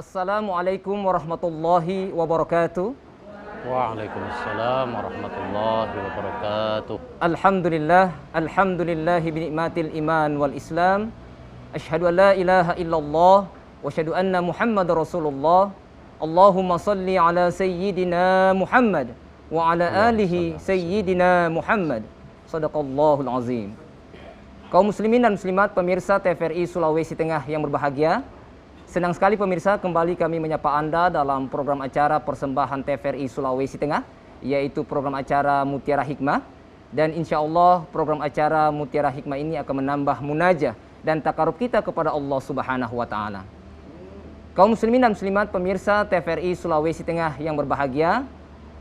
Assalamualaikum warahmatullahi wabarakatuh. Waalaikumsalam warahmatullahi wabarakatuh. Alhamdulillahi binikmatil iman wal islam. Asyhadu an la ilaha illallah wa asyhadu anna Muhammadar Rasulullah. Allahumma salli ala sayyidina Muhammad wa ala alihi sayyidina Muhammad. Shadaqallahul azim. Kaum muslimin dan muslimat pemirsa TVRI Sulawesi Tengah yang berbahagia, senang sekali pemirsa kembali kami menyapa Anda dalam program acara persembahan TVRI Sulawesi Tengah, yaitu program acara Mutiara Hikmah. Dan insya Allah program acara Mutiara Hikmah ini akan menambah munajah dan takarub kita kepada Allah Subhanahu wa Ta'ala. Kaum muslimin dan muslimat pemirsa TVRI Sulawesi Tengah yang berbahagia,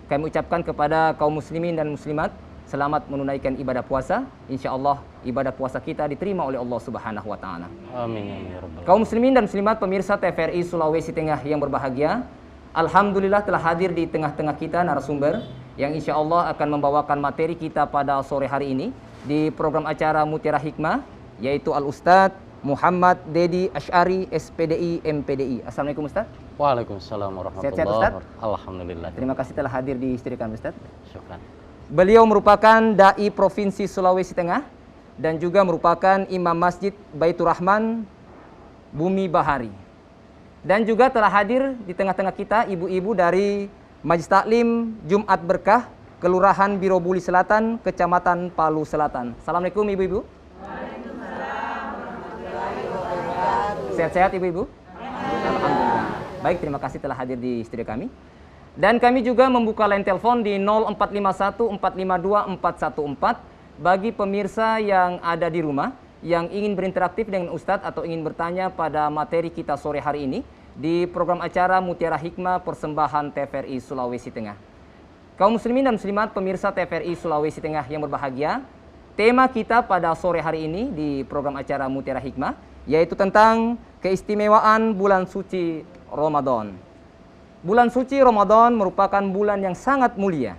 kami ucapkan kepada kaum muslimin dan muslimat selamat menunaikan ibadah puasa. Insya Allah ibadah puasa kita diterima oleh Allah Subhanahu wa Ta'ala. Amin ya rabbal alamin. Kaum muslimin dan muslimat pemirsa TVRI Sulawesi Tengah yang berbahagia, alhamdulillah telah hadir di tengah-tengah kita narasumber yang insya Allah akan membawakan materi kita pada sore hari ini di program acara Mutiara Hikmah, yaitu Al-Ustadz Muhammad Dedi Asy'ari, SPDI, MPDI. Assalamualaikum Ustadz. Waalaikumsalam warahmatullahi Sehat-sehat, Ustadz? wabarakatuh. Alhamdulillah. Terima kasih telah hadir di studio kami Ustadz. Syukran. Beliau merupakan Dai Provinsi Sulawesi Tengah dan juga merupakan Imam Masjid Baitur Rahman Bumi Bahari. Dan juga telah hadir di tengah-tengah kita ibu-ibu dari Majelis Taklim Jumat Berkah, Kelurahan Birobuli Selatan, Kecamatan Palu Selatan. Assalamualaikum ibu-ibu. Waalaikumsalam warahmatullahi wabarakatuh. Sehat-sehat ibu-ibu? Alhamdulillah. Baik, terima kasih telah hadir di studio kami. Dan kami juga membuka line telepon di 0451 452 414 bagi pemirsa yang ada di rumah yang ingin berinteraktif dengan Ustadz atau ingin bertanya pada materi kita sore hari ini di program acara Mutiara Hikmah persembahan TVRI Sulawesi Tengah. Kaum muslimin dan muslimat pemirsa TVRI Sulawesi Tengah yang berbahagia, tema kita pada sore hari ini di program acara Mutiara Hikmah yaitu tentang keistimewaan bulan suci Ramadan. Bulan suci Ramadan merupakan bulan yang sangat mulia.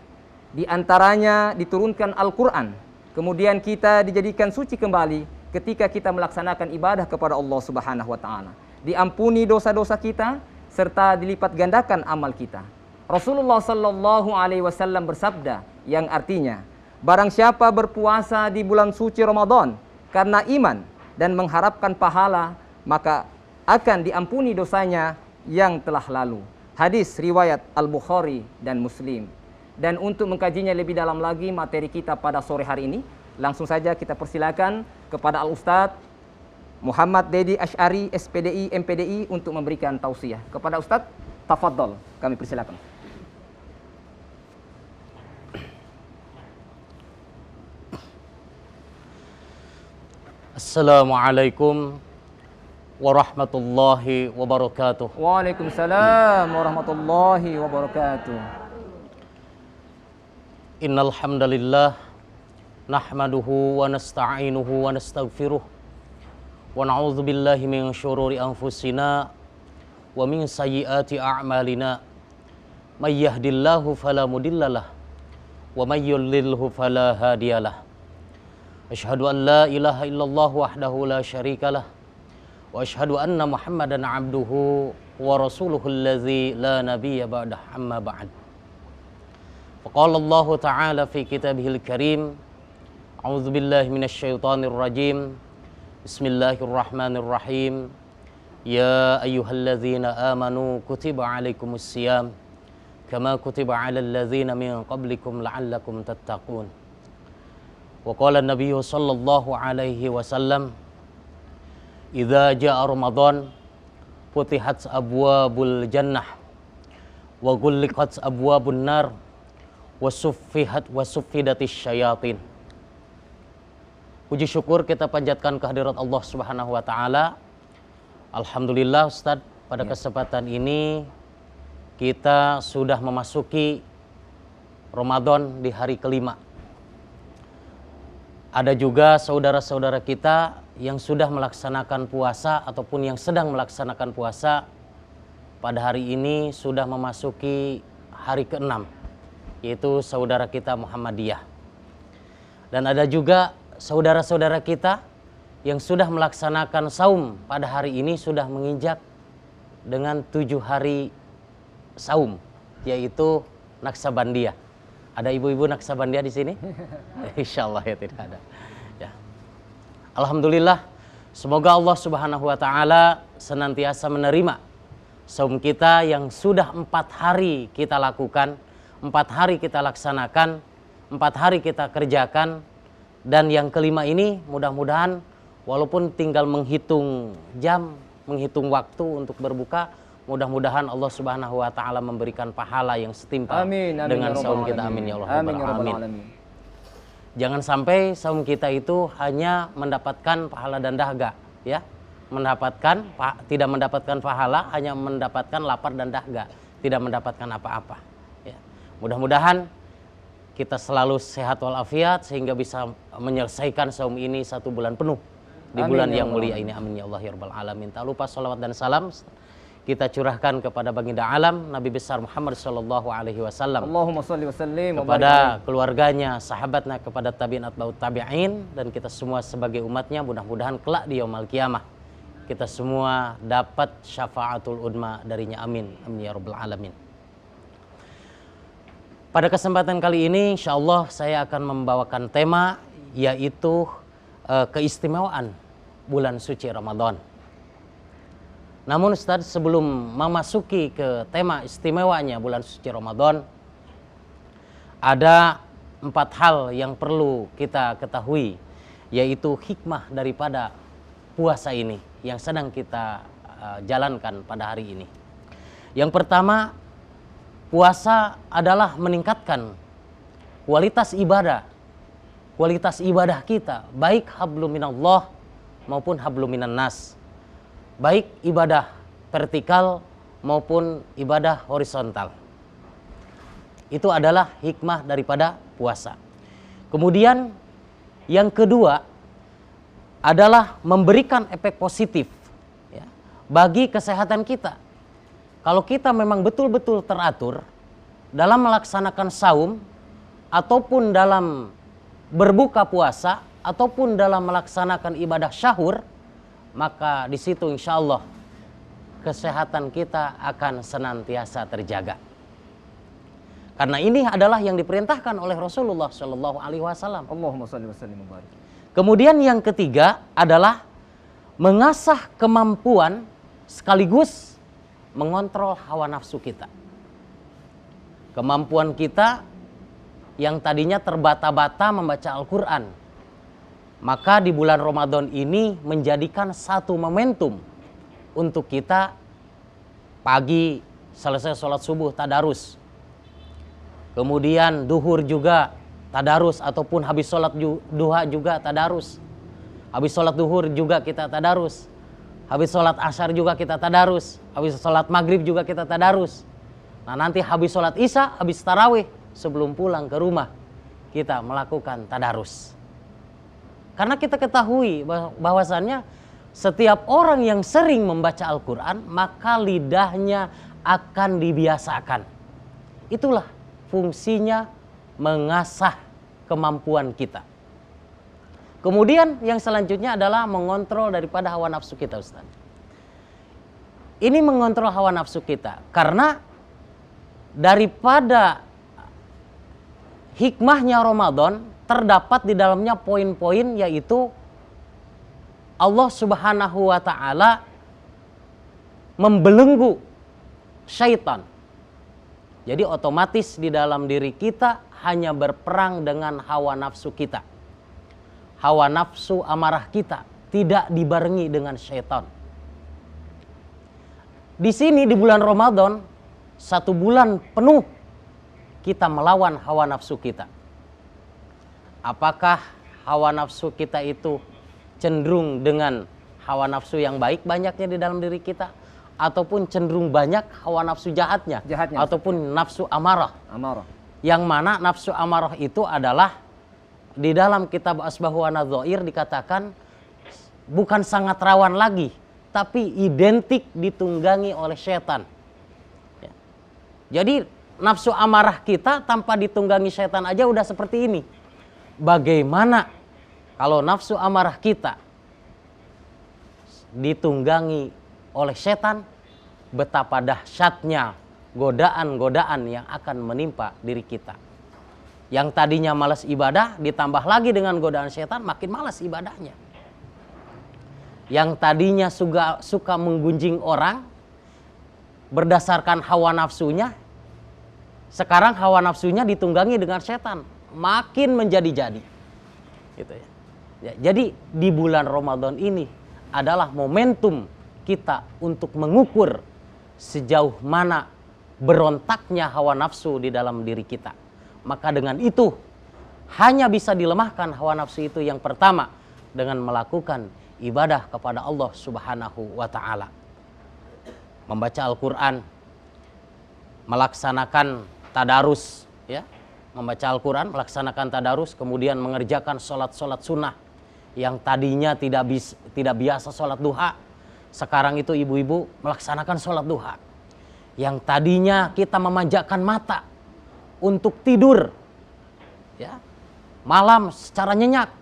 Di antaranya diturunkan Al-Quran. Kemudian kita dijadikan suci kembali ketika kita melaksanakan ibadah kepada Allah Subhanahu wa Ta'ala. Diampuni dosa-dosa kita serta dilipat gandakan amal kita. Rasulullah Sallallahu Alaihi Wasallam bersabda yang artinya, barang siapa berpuasa di bulan suci Ramadan karena iman dan mengharapkan pahala, maka akan diampuni dosanya yang telah lalu. Hadis riwayat Al-Bukhari dan Muslim. Dan untuk mengkajinya lebih dalam lagi materi kita pada sore hari ini, langsung saja kita persilakan kepada Al-Ustadz Muhammad Dedi Asy'ari, SPDI, MPDI untuk memberikan tausiah. Kepada Ustadz, tafadhol, kami persilakan. Assalamualaikum warahmatullahi wabarakatuh. Waalaikumsalam warahmatullahi wabarakatuh. Innal hamdalillah nahmaduhu wa nasta'inuhu wa nastaghfiruh wa na'udzu billahi min syururi anfusina wa min sayyiati a'malina. May yahdillahu fala mudhillalah wa may yudlilhu fala hadiyalah. Asyhadu an la ilaha illallah wahdahu la syarikalah wa asyhadu anna Muhammadan abduhu wa rasuluhu allazi la nabiyya ba'dah amma ba'd. Faqala Allah ta'ala fi kitabihil karim, a'udzu billahi minasy syaithanir rajim. Bismillahirrahmanirrahim. Ya ayyuhalladzina amanu kutiba 'alaikumus syiyam kama kutiba 'alal ladzina min qablikum la'allakum tattaqun. Wa qala an-nabiyyu sallallahu alaihi wasallam, idza jaa Ramadan futihat abwabul jannah wa ghulliqat abwabun nar wa suffidatis syayatin. Puji syukur kita panjatkan kehadirat Allah Subhanahu wa taala. Alhamdulillah Ustadz, pada kesempatan ini kita sudah memasuki Ramadan di hari kelima. Ada juga saudara-saudara kita yang sudah melaksanakan puasa ataupun yang sedang melaksanakan puasa pada hari ini sudah memasuki hari ke-6, yaitu saudara kita Muhammadiyah. Dan ada juga saudara-saudara kita yang sudah melaksanakan saum pada hari ini sudah menginjak dengan 7 hari saum, yaitu Naksabandia. Ada ibu-ibu Naksabandia di sini? Insya Allah ya tidak ada. Ya. Alhamdulillah, semoga Allah Subhanahu wa Ta'ala senantiasa menerima saum kita yang sudah 4 hari kita lakukan, 4 hari kita laksanakan, 4 hari kita kerjakan, dan yang kelima ini mudah-mudahan walaupun tinggal menghitung jam, menghitung waktu untuk berbuka, mudah-mudahan Allah Subhanahu wa Ta'ala memberikan pahala yang setimpal dengan saum kita. Amin ya Allah. Amin. Jangan sampai saum kita itu hanya mendapatkan pahala dan dahaga, ya. Tidak mendapatkan pahala, hanya mendapatkan lapar dan dahaga, tidak mendapatkan apa-apa, ya. Mudah-mudahan kita selalu sehat walafiat sehingga bisa menyelesaikan saum ini 1 bulan penuh di bulan yang mulia ini. Amin ya Allah ya rabbal alamin. Tak lupa salawat dan salam kita curahkan kepada baginda alam Nabi besar Muhammad sallallahu alaihi wasallam. Allahumma shalli wa sallim kepada keluarganya, sahabatnya, kepada tabi'in atba'ut tabi'in, dan kita semua sebagai umatnya. Mudah-mudahan kelak di yaumul qiyamah kita semua dapat syafaatul udma darinya. Amin. Amin ya rabbal alamin. Pada kesempatan kali ini insyaallah saya akan membawakan tema yaitu keistimewaan bulan suci Ramadan. Namun Ustaz, sebelum memasuki ke tema istimewanya bulan suci Ramadan, ada 4 hal yang perlu kita ketahui, yaitu hikmah daripada puasa ini yang sedang kita jalankan pada hari ini. Yang pertama, puasa adalah meningkatkan kualitas ibadah kita, baik hablum minallah maupun hablum minan nas. Baik ibadah vertikal maupun ibadah horizontal. Itu adalah hikmah daripada puasa. Kemudian yang kedua adalah memberikan efek positif, ya, bagi kesehatan kita. Kalau kita memang betul-betul teratur dalam melaksanakan saum, ataupun dalam berbuka puasa, ataupun dalam melaksanakan ibadah syahur, maka di situ insya Allah kesehatan kita akan senantiasa terjaga. Karena ini adalah yang diperintahkan oleh Rasulullah Shallallahu Alaihi Wasallam. Allahumma shalli wa sallim wa barik. Kemudian yang ketiga adalah mengasah kemampuan sekaligus mengontrol hawa nafsu kita. Kemampuan kita yang tadinya terbata-bata membaca Al-Quran, maka di bulan Ramadan ini menjadikan satu momentum untuk kita pagi selesai sholat subuh tadarus. Kemudian duhur juga tadarus, ataupun habis sholat duha juga tadarus. Habis sholat duhur juga kita tadarus. Habis sholat asyar juga kita tadarus. Habis sholat maghrib juga kita tadarus. Nah nanti habis sholat isya, habis tarawih, sebelum pulang ke rumah kita melakukan tadarus. Karena kita ketahui bahwasannya setiap orang yang sering membaca Al-Quran, maka lidahnya akan dibiasakan. Itulah fungsinya mengasah kemampuan kita. Kemudian yang selanjutnya adalah mengontrol daripada hawa nafsu kita, Ustaz. Ini mengontrol hawa nafsu kita karena daripada hikmahnya Ramadan terdapat di dalamnya poin-poin, yaitu Allah Subhanahu wa Ta'ala membelenggu syaitan. Jadi otomatis di dalam diri kita hanya berperang dengan hawa nafsu kita. Hawa nafsu amarah kita tidak dibarengi dengan syaitan. Di sini di bulan Ramadan, 1 bulan penuh kita melawan hawa nafsu kita. Apakah hawa nafsu kita itu cenderung dengan hawa nafsu yang baik banyaknya di dalam diri kita, ataupun cenderung banyak hawa nafsu jahatnya ataupun nafsu amarah. Yang mana nafsu amarah itu adalah di dalam kitab Asbahu wa Nadzair dikatakan bukan sangat rawan lagi, tapi identik ditunggangi oleh setan. Ya. Jadi nafsu amarah kita tanpa ditunggangi setan aja udah seperti ini. Bagaimana kalau nafsu amarah kita ditunggangi oleh setan, betapa dahsyatnya godaan-godaan yang akan menimpa diri kita. Yang tadinya malas ibadah ditambah lagi dengan godaan setan, makin malas ibadahnya. Yang tadinya suka menggunjing orang berdasarkan hawa nafsunya, sekarang hawa nafsunya ditunggangi dengan setan, makin menjadi-jadi. Gitu ya. Jadi di bulan Ramadan ini adalah momentum kita untuk mengukur sejauh mana berontaknya hawa nafsu di dalam diri kita. Maka dengan itu hanya bisa dilemahkan hawa nafsu itu yang pertama dengan melakukan ibadah kepada Allah Subhanahu wa taala. Membaca Al-Qur'an, melaksanakan tadarus ya. Membaca Al-Qur'an, melaksanakan tadarus, kemudian mengerjakan sholat-sholat sunnah yang tadinya tidak biasa sholat duha. Sekarang itu ibu-ibu melaksanakan sholat duha. Yang tadinya kita memanjakan mata untuk tidur ya, malam secara nyenyak,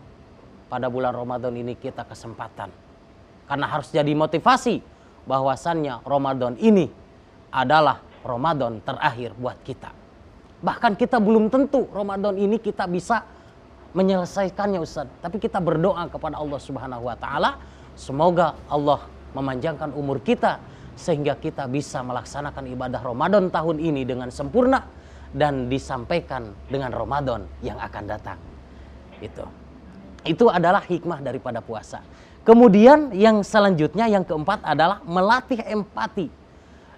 pada bulan Ramadan ini kita kesempatan. Karena harus jadi motivasi bahwasannya Ramadan ini adalah Ramadan terakhir buat kita. Bahkan kita belum tentu Ramadan ini kita bisa menyelesaikannya Ustaz. Tapi kita berdoa kepada Allah Subhanahu wa taala, semoga Allah memanjangkan umur kita sehingga kita bisa melaksanakan ibadah Ramadan tahun ini dengan sempurna dan disampaikan dengan Ramadan yang akan datang. Itu adalah hikmah daripada puasa. Kemudian yang selanjutnya, yang keempat adalah melatih empati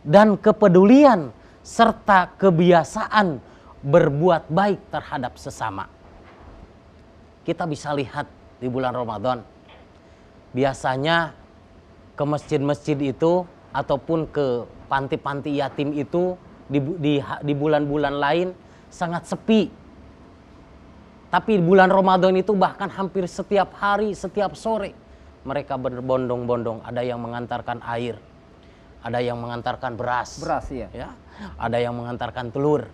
dan kepedulian serta kebiasaan berbuat baik terhadap sesama. Kita bisa lihat di bulan Ramadan, biasanya ke masjid-masjid itu ataupun ke panti-panti yatim itu di bulan-bulan lain sangat sepi. Tapi bulan Ramadan itu bahkan hampir setiap hari, setiap sore mereka berbondong-bondong. Ada yang mengantarkan air, ada yang mengantarkan beras, ya. Ada yang mengantarkan telur.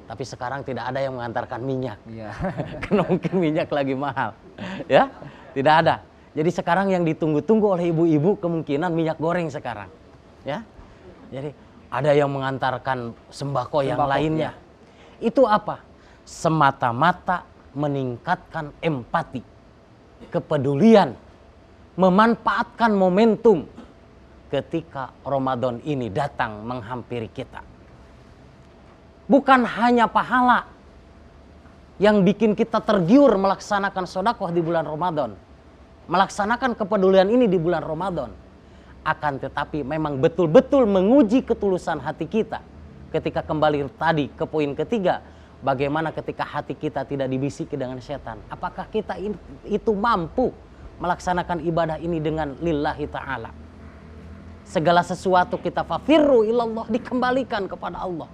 Tapi sekarang tidak ada yang mengantarkan minyak, ya. Karena mungkin minyak lagi mahal, ya. Tidak ada. Jadi sekarang yang ditunggu-tunggu oleh ibu-ibu kemungkinan minyak goreng sekarang, ya. Jadi ada yang mengantarkan sembako yang lainnya. Ya. Itu apa? Semata-mata meningkatkan empati, kepedulian, memanfaatkan momentum ketika Ramadan ini datang menghampiri kita. Bukan hanya pahala yang bikin kita tergiur melaksanakan sedekah di bulan Ramadan, melaksanakan kepedulian ini di bulan Ramadan, akan tetapi memang betul-betul menguji ketulusan hati kita. Ketika kembali tadi ke poin ketiga, bagaimana ketika hati kita tidak dibisiki dengan setan? Apakah kita itu mampu melaksanakan ibadah ini dengan lillahi ta'ala? Segala sesuatu kita fafirru ilallah, dikembalikan kepada Allah.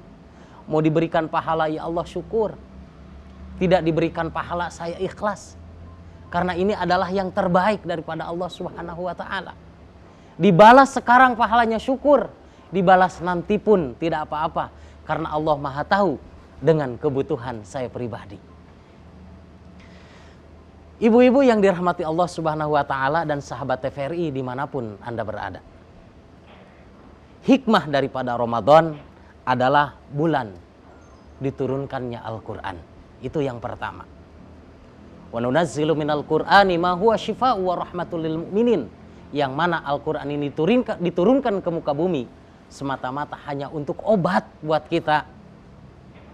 Mau diberikan pahala ya Allah syukur. Tidak diberikan pahala saya ikhlas. Karena ini adalah yang terbaik daripada Allah Subhanahu wa ta'ala. Dibalas sekarang pahalanya syukur. Dibalas nanti pun tidak apa-apa. Karena Allah Maha tahu dengan kebutuhan saya pribadi. Ibu-ibu yang dirahmati Allah Subhanahu wa ta'ala dan sahabat TVRI dimanapun Anda berada. Hikmah daripada Ramadan adalah bulan diturunkannya Al-Quran. Itu yang pertama. Wa nunazzilu minal Qur'ani ma huwa shifaa'u wa rahmatul lil mu'minin. Yang mana Al-Quran ini diturunkan ke muka bumi semata-mata hanya untuk obat buat kita.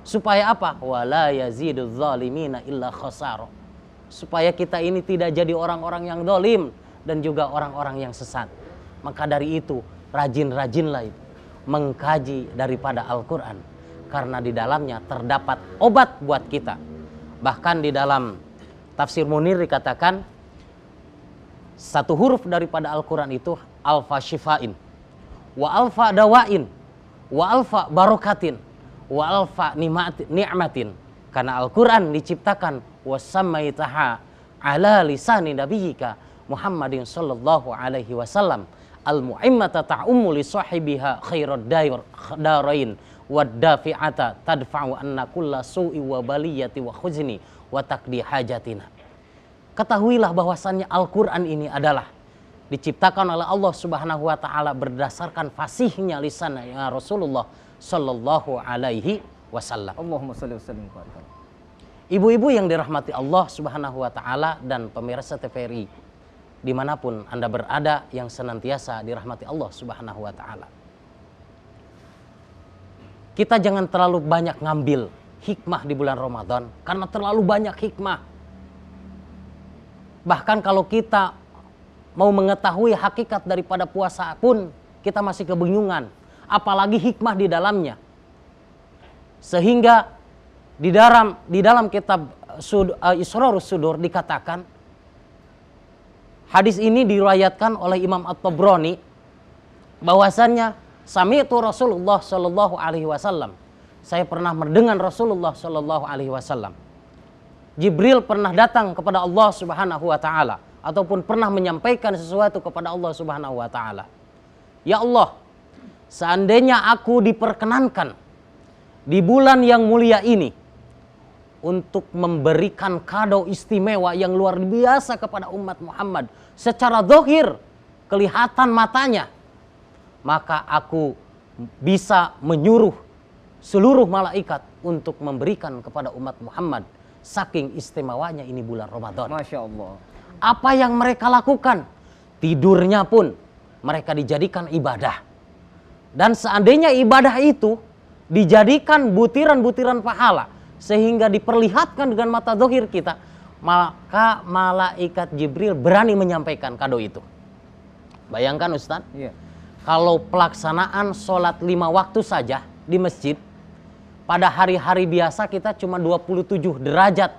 Supaya apa? Wala yaziduz zalimina illa khasara. Supaya kita ini tidak jadi orang-orang yang zalim dan juga orang-orang yang sesat. Maka dari itu rajin-rajinlah mengkaji daripada Al-Quran, karena di dalamnya terdapat obat buat kita. Bahkan di dalam tafsir Munir dikatakan satu huruf daripada Al-Quran itu alfa shifain, wa alfa dawain, wa alfa barokatin, wa alfa ni'matin. Karena Al-Quran diciptakan wasammaitaha ala lisani nabiyika Muhammadin sallallahu alaihi wasallam al-mu'immata ta'ummu li sahibiha khairad darain wad dafi'ata tadfa'u anna kulla su'i wa baliyati wa khuzni wa taqdi hajatina. Ketahuilah bahwasannya Al-Quran ini adalah diciptakan oleh Allah Subhanahu wa taala berdasarkan fasihnya lisannya Rasulullah sallallahu alaihi wasallam. Allahumma shalli wa sallim wa barik. Ibu-ibu yang dirahmati Allah Subhanahu wa taala dan pemirsa TVRI dimanapun Anda berada yang senantiasa dirahmati Allah Subhanahu wa taala. Kita jangan terlalu banyak ngambil hikmah di bulan Ramadan karena terlalu banyak hikmah. Bahkan kalau kita mau mengetahui hakikat daripada puasa pun kita masih kebingungan, apalagi hikmah di dalamnya. Sehingga di dalam kitab Israrus Sudur dikatakan, hadis ini diriwayatkan oleh Imam At-Tabrani bahwasannya sami'tu Rasulullah sallallahu alaihi wasallam. Saya pernah mendengar Rasulullah sallallahu alaihi wasallam. Jibril pernah datang kepada Allah Subhanahu wa taala ataupun pernah menyampaikan sesuatu kepada Allah Subhanahu wa taala. Ya Allah, seandainya aku diperkenankan di bulan yang mulia ini untuk memberikan kado istimewa yang luar biasa kepada umat Muhammad secara zahir kelihatan matanya, maka aku bisa menyuruh seluruh malaikat untuk memberikan kepada umat Muhammad saking istimewanya ini bulan Ramadan. Masya Allah. Apa yang mereka lakukan? Tidurnya pun mereka dijadikan ibadah. Dan seandainya ibadah itu dijadikan butiran-butiran pahala sehingga diperlihatkan dengan mata zahir kita, maka malaikat Jibril berani menyampaikan kado itu. Bayangkan Ustaz, Iya. kalau pelaksanaan sholat 5 waktu saja di masjid, pada hari-hari biasa kita cuma 27 derajat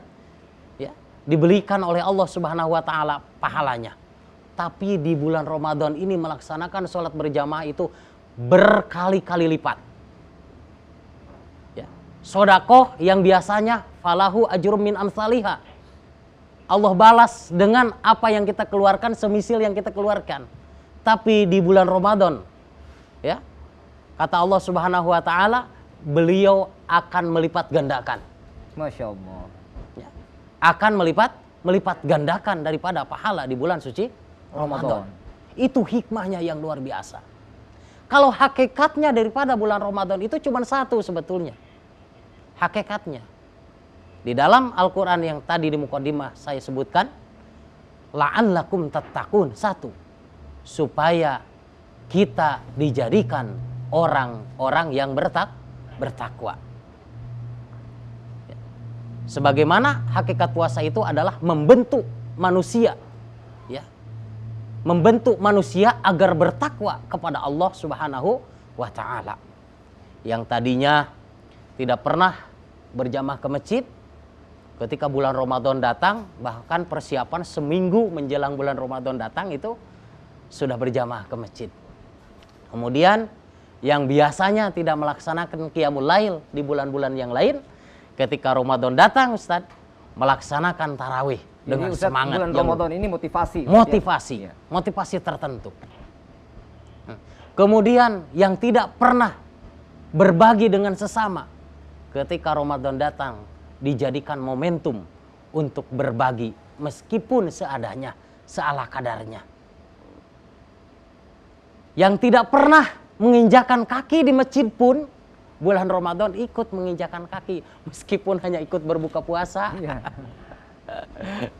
ya, diberikan oleh Allah Subhanahu wa taala pahalanya. Tapi di bulan Ramadan ini melaksanakan sholat berjamaah itu berkali-kali lipat. Ya. Sodakoh yang biasanya falahu ajrum min amsalihah. Allah balas dengan apa yang kita keluarkan, semisil yang kita keluarkan. Tapi di bulan Ramadan, ya, kata Allah Subhanahu wa taala, beliau akan melipat gandakan. Masya Allah. Ya. Akan melipat gandakan daripada pahala di bulan suci Ramadan. Itu hikmahnya yang luar biasa. Kalau hakikatnya daripada bulan Ramadan itu cuma satu sebetulnya. Hakikatnya. Di dalam Al-Quran yang tadi di mukadimah saya sebutkan, la'allakum tattaqun, satu. Supaya kita dijadikan orang-orang yang bertakwa. Sebagaimana hakikat puasa itu adalah membentuk manusia, ya, membentuk manusia agar bertakwa kepada Allah Subhanahu wa taala. Yang tadinya tidak pernah berjamaah ke masjid, ketika bulan Ramadan datang, bahkan persiapan seminggu menjelang bulan Ramadan datang itu sudah berjamaah ke masjid. Kemudian yang biasanya tidak melaksanakan qiyamul lail di bulan-bulan yang lain, ketika Ramadan datang Ustaz, melaksanakan tarawih dengan Ustaz, semangat. bulan Ramadan ini motivasi. Motivasi, Ya. motivasi tertentu. Kemudian yang tidak pernah berbagi dengan sesama, ketika Ramadan datang dijadikan momentum untuk berbagi meskipun seadanya, seala kadarnya. Yang tidak pernah menginjakan kaki di masjid pun bulan Ramadan ikut menginjakan kaki meskipun hanya ikut berbuka puasa. Iya.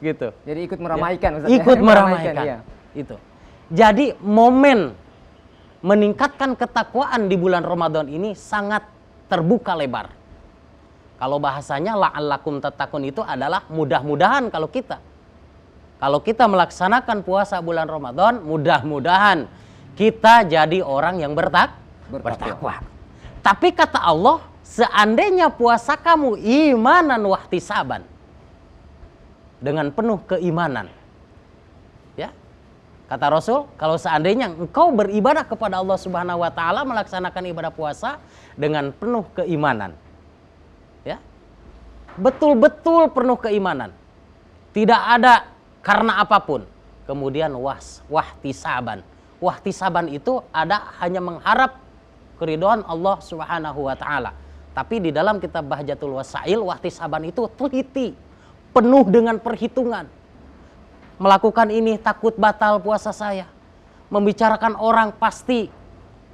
Gitu. Jadi ikut meramaikan Ustaz. Ikut meramaikan. Iya. Itu. Jadi momen meningkatkan ketakwaan di bulan Ramadan ini sangat terbuka lebar. Kalau bahasanya la'allakum tattaqun itu adalah mudah-mudahan kalau kita melaksanakan puasa bulan Ramadan, mudah-mudahan kita jadi orang yang bertakwa. Tapi kata Allah, seandainya puasa kamu imanan wahtisaban, dengan penuh keimanan. Ya. Kata Rasul, kalau seandainya engkau beribadah kepada Allah Subhanahu wa taala, melaksanakan ibadah puasa dengan penuh keimanan. Ya. Betul-betul penuh keimanan. Tidak ada karena apapun. Kemudian wahtisaban. Wahtisaban itu ada hanya mengharap keridhaan Allah Subhanahu wa taala. Tapi di dalam kitab Bahjatul Wasail, wahtisaban itu teliti, penuh dengan perhitungan. Melakukan ini takut batal puasa saya. membicarakan orang pasti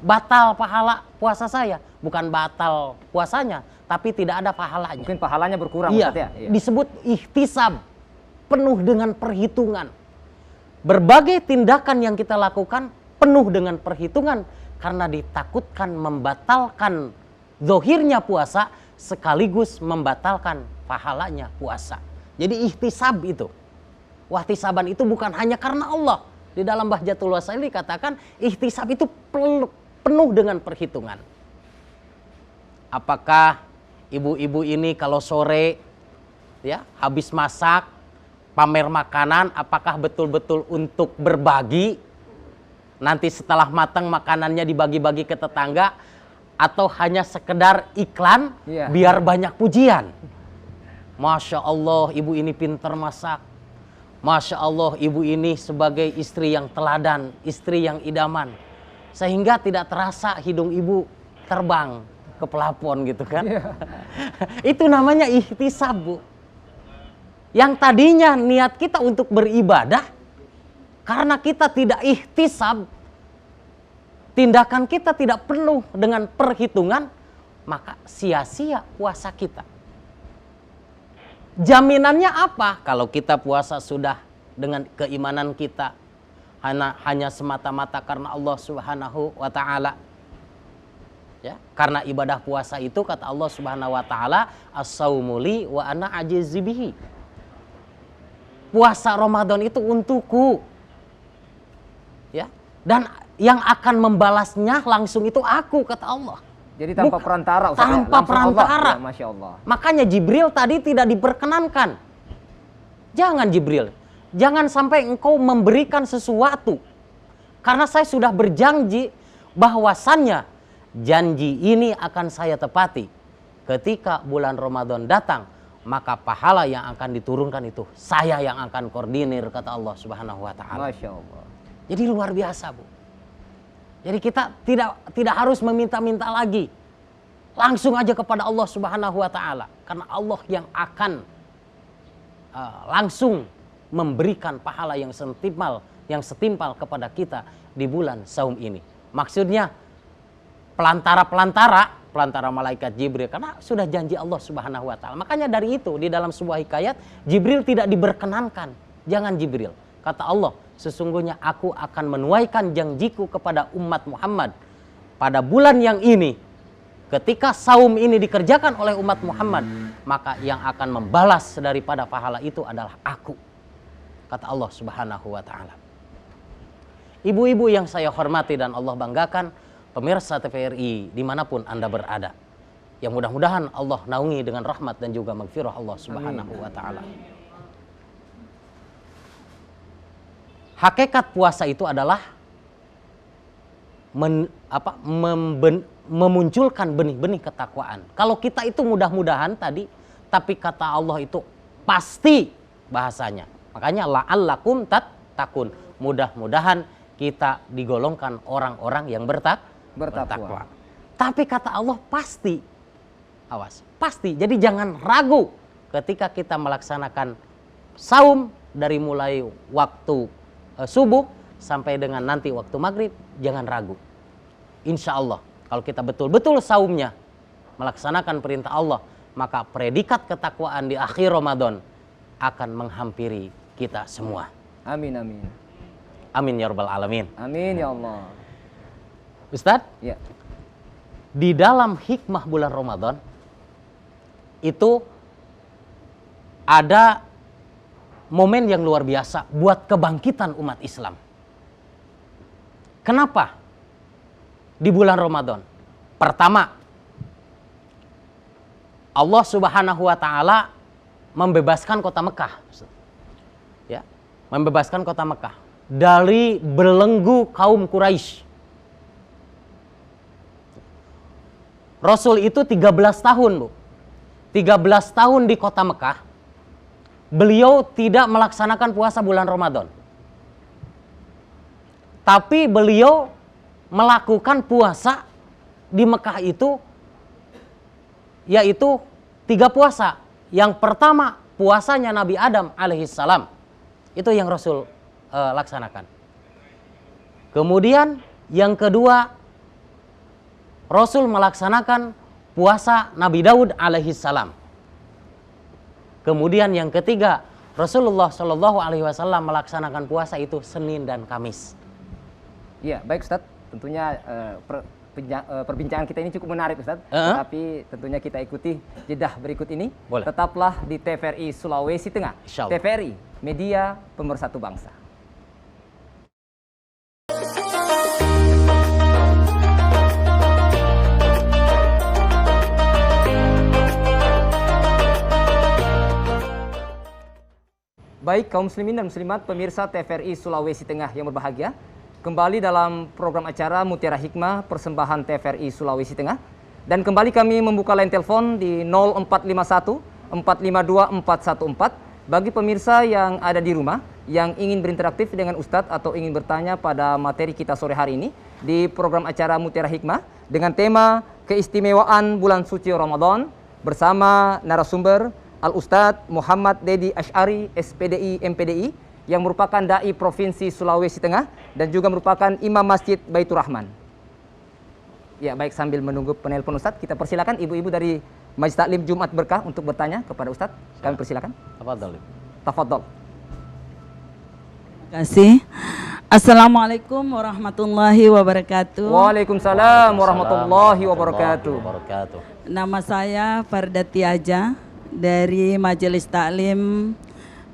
batal pahala puasa saya. Bukan batal puasanya, tapi tidak ada pahalanya. Mungkin pahalanya berkurang, Iya, Ustaz ya? Iya. disebut ihtisab, penuh dengan perhitungan. Berbagai tindakan yang kita lakukan penuh dengan perhitungan karena ditakutkan membatalkan zohirnya puasa sekaligus membatalkan pahalanya puasa. Jadi ihtisab itu. Wahtisaban itu bukan hanya karena Allah. Di dalam Bahjatul Wasail dikatakan ihtisab itu penuh dengan perhitungan. Apakah ibu-ibu ini kalau sore ya habis masak pamer makanan, apakah betul-betul untuk berbagi? Nanti setelah matang makanannya dibagi-bagi ke tetangga atau hanya sekedar iklan biar banyak pujian? Masya Allah, ibu ini pintar masak. Masya Allah, ibu ini sebagai istri yang teladan, istri yang idaman. Sehingga tidak terasa hidung ibu terbang ke pelapon gitu kan. Itu namanya ihtisab, Bu. Yang tadinya niat kita untuk beribadah, karena kita tidak ihtisab, tindakan kita tidak penuh dengan perhitungan, maka sia-sia puasa kita. Jaminannya apa? Kalau kita puasa sudah dengan keimanan kita hanya semata-mata karena Allah Subhanahu wa taala. Ya, karena ibadah puasa itu kata Allah Subhanahu wa taala, as-saumu li wa ana ajizu bihi. Puasa Ramadan itu untukku. Ya, dan yang akan membalasnya langsung itu aku kata Allah. Jadi tanpa perantara, Ustaz. Tanpa perantara. Ya, Masya Allah. Makanya Jibril tadi tidak diperkenankan. Jangan Jibril. Jangan sampai engkau memberikan sesuatu. Karena saya sudah berjanji bahwasannya janji ini akan saya tepati. Ketika bulan Ramadan datang, maka pahala yang akan diturunkan itu saya yang akan koordinir kata Allah Subhanahu wa taala. Masya Allah. Jadi luar biasa, Bu. Jadi kita tidak harus meminta-minta lagi. Langsung aja kepada Allah Subhanahu wa taala karena Allah yang akan langsung memberikan pahala yang setimpal kepada kita di bulan saum ini. Maksudnya pelantara malaikat Jibril karena sudah janji Allah Subhanahu wa taala. Makanya dari itu di dalam sebuah hikayat Jibril tidak diperkenankan. Jangan Jibril. Kata Allah, sesungguhnya aku akan menuaikan janjiku kepada umat Muhammad pada bulan yang ini. Ketika saum ini dikerjakan oleh umat Muhammad, maka yang akan membalas daripada pahala itu adalah aku. Kata Allah Subhanahu wa taala. Ibu-ibu yang saya hormati dan Allah banggakan, pemirsa TVRI dimanapun Anda berada. Yang mudah-mudahan Allah naungi dengan rahmat dan juga magfirah Allah Subhanahu wa taala. Hakikat puasa itu adalah memunculkan benih-benih ketakwaan. Kalau kita itu mudah-mudahan tadi, tapi kata Allah itu pasti bahasanya. Makanya la'allakum tattaqun. Mudah-mudahan kita digolongkan orang-orang yang bertakwa. Tapi kata Allah pasti. Awas, pasti. Jadi jangan ragu ketika kita melaksanakan saum dari mulai waktu subuh sampai dengan nanti waktu maghrib, jangan ragu. Insya Allah, kalau kita betul-betul saumnya melaksanakan perintah Allah, maka predikat ketakwaan di akhir Ramadan akan menghampiri kita semua. Amin, amin. Amin ya rabbal alamin. Amin ya Allah. Ustadz, Ya. di dalam hikmah bulan Ramadan itu ada momen yang luar biasa buat kebangkitan umat Islam. Kenapa di bulan Ramadan? Pertama, Allah Subhanahu wa taala membebaskan kota Mekah. Ya, membebaskan kota Mekah dari belenggu kaum Quraisy. Rasul itu 13 tahun, Bu. 13 tahun di kota Mekah. Beliau tidak melaksanakan puasa bulan Ramadan. Tapi beliau melakukan puasa di Mekah itu yaitu 3 puasa. Yang pertama puasanya Nabi Adam alaihissalam. Itu yang Rasul laksanakan. Kemudian yang kedua, Rasul melaksanakan puasa Nabi Daud alaihi salam. Kemudian yang ketiga, Rasulullah Shallallahu alaihi wasallam melaksanakan puasa itu Senin dan Kamis. Iya, baik Ustadz. Tentunya perbincangan kita ini cukup menarik Ustadz. Tapi tentunya kita ikuti jedah berikut ini. Boleh. Tetaplah di TVRI Sulawesi Tengah. Insyaallah. TVRI, media pemersatu bangsa. Baik kaum muslimin dan muslimat pemirsa TVRI Sulawesi Tengah yang berbahagia, kembali dalam program acara Mutiara Hikmah persembahan TVRI Sulawesi Tengah, dan kembali kami membuka line telepon di 0451 452 414 bagi pemirsa yang ada di rumah yang ingin berinteraktif dengan Ustadz atau ingin bertanya pada materi kita sore hari ini di program acara Mutiara Hikmah dengan tema keistimewaan bulan suci Ramadan bersama narasumber Al-Ustadz Muhammad Dedi Asy'ari, SPDI MPDI, yang merupakan Dai Provinsi Sulawesi Tengah dan juga merupakan Imam Masjid Baitur Rahman. Ya, baik, sambil menunggu penelpon Ustadz, kita persilakan ibu-ibu dari Majelis Taklim Jumat Berkah untuk bertanya kepada Ustadz. Kami persilakan. Tafadhol. Tafadhol. Terima kasih. Assalamualaikum warahmatullahi wabarakatuh. Waalaikumsalam warahmatullahi wabarakatuh. Nama saya Fardati Aja dari Majelis Taklim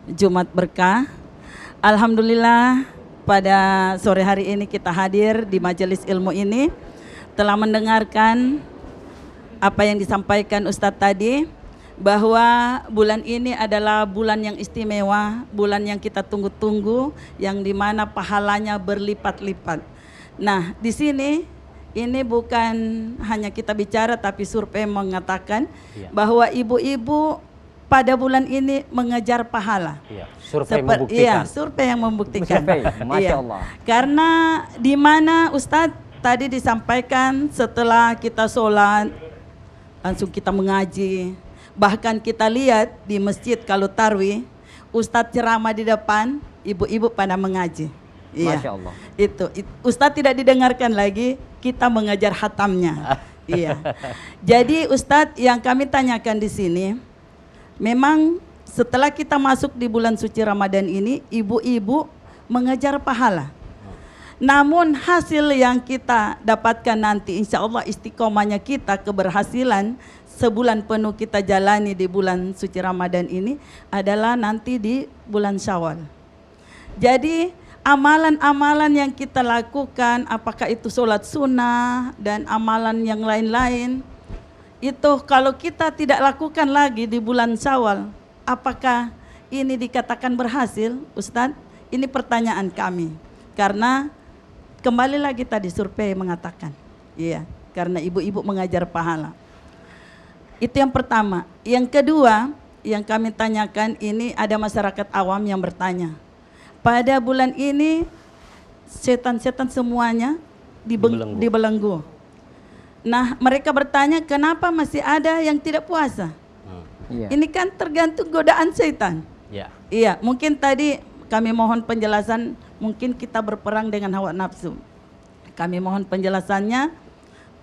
Jumat Berkah. Alhamdulillah pada sore hari ini kita hadir di majelis ilmu ini, telah mendengarkan apa yang disampaikan Ustadz tadi, bahwa bulan ini adalah bulan yang istimewa, bulan yang kita tunggu-tunggu, yang dimana pahalanya berlipat-lipat. Nah, di sini ini bukan hanya kita bicara, tapi survei mengatakan bahwa ibu-ibu pada bulan ini mengejar pahala. Survei membuktikan. Iya, survei yang membuktikan. Survei, Masya Allah. Karena di mana Ustadz tadi disampaikan setelah kita sholat, langsung kita mengaji. Bahkan kita lihat di masjid kalau tarwih, Ustadz ceramah di depan, ibu-ibu pada mengaji. Masya Allah. Itu Ustadz tidak didengarkan lagi, kita mengejar hatamnya. Iya. Jadi Ustadz, yang kami tanyakan di sini, memang setelah kita masuk di bulan suci Ramadan ini, ibu-ibu mengejar pahala. Namun hasil yang kita dapatkan nanti, insya Allah istiqomahnya kita, keberhasilan sebulan penuh kita jalani di bulan suci Ramadan ini adalah nanti di bulan Syawal. Jadi amalan-amalan yang kita lakukan, apakah itu sholat sunnah dan amalan yang lain-lain, itu kalau kita tidak lakukan lagi di bulan Syawal, apakah ini dikatakan berhasil, Ustadz? Ini pertanyaan kami. Karena kembali lagi tadi survei mengatakan, iya, karena ibu-ibu mengajar pahala. Itu yang pertama. Yang kedua, yang kami tanyakan ini ada masyarakat awam yang bertanya, pada bulan ini setan-setan semuanya dibelenggu. Nah, mereka bertanya kenapa masih ada yang tidak puasa? Ini kan tergantung godaan setan. Iya, mungkin tadi kami mohon penjelasan, mungkin kita berperang dengan hawa nafsu. Kami mohon penjelasannya.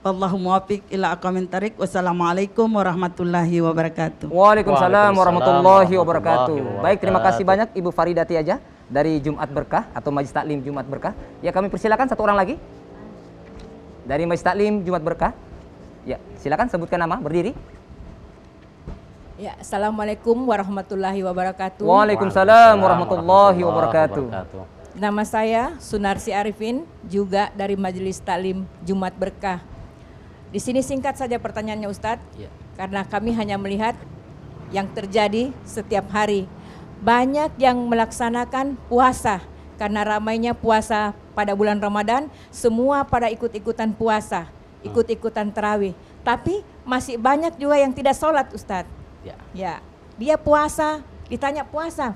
Allahumma wafiq ila aqwamit thariq. Wassalamualaikum warahmatullahi wabarakatuh. Waalaikumsalam warahmatullahi wabarakatuh. Baik, terima kasih banyak Ibu Faridati Aja dari Jumat Berkah atau Majelis Taklim Jumat Berkah. Ya, kami persilakan satu orang lagi dari Majelis Taklim Jumat Berkah. Ya, silakan sebutkan nama, berdiri. Ya, Assalamualaikum warahmatullahi wabarakatuh. Waalaikumsalam warahmatullahi wabarakatuh. Nama saya Sunarsi Arifin, juga dari Majelis Taklim Jumat Berkah. Di sini singkat saja pertanyaannya Ustadz, karena kami hanya melihat yang terjadi setiap hari. Banyak yang melaksanakan puasa, karena ramainya puasa pada bulan Ramadan, semua pada ikut-ikutan puasa, ikut-ikutan tarawih. Tapi masih banyak juga yang tidak sholat Ustadz. Ya, dia puasa, ditanya puasa,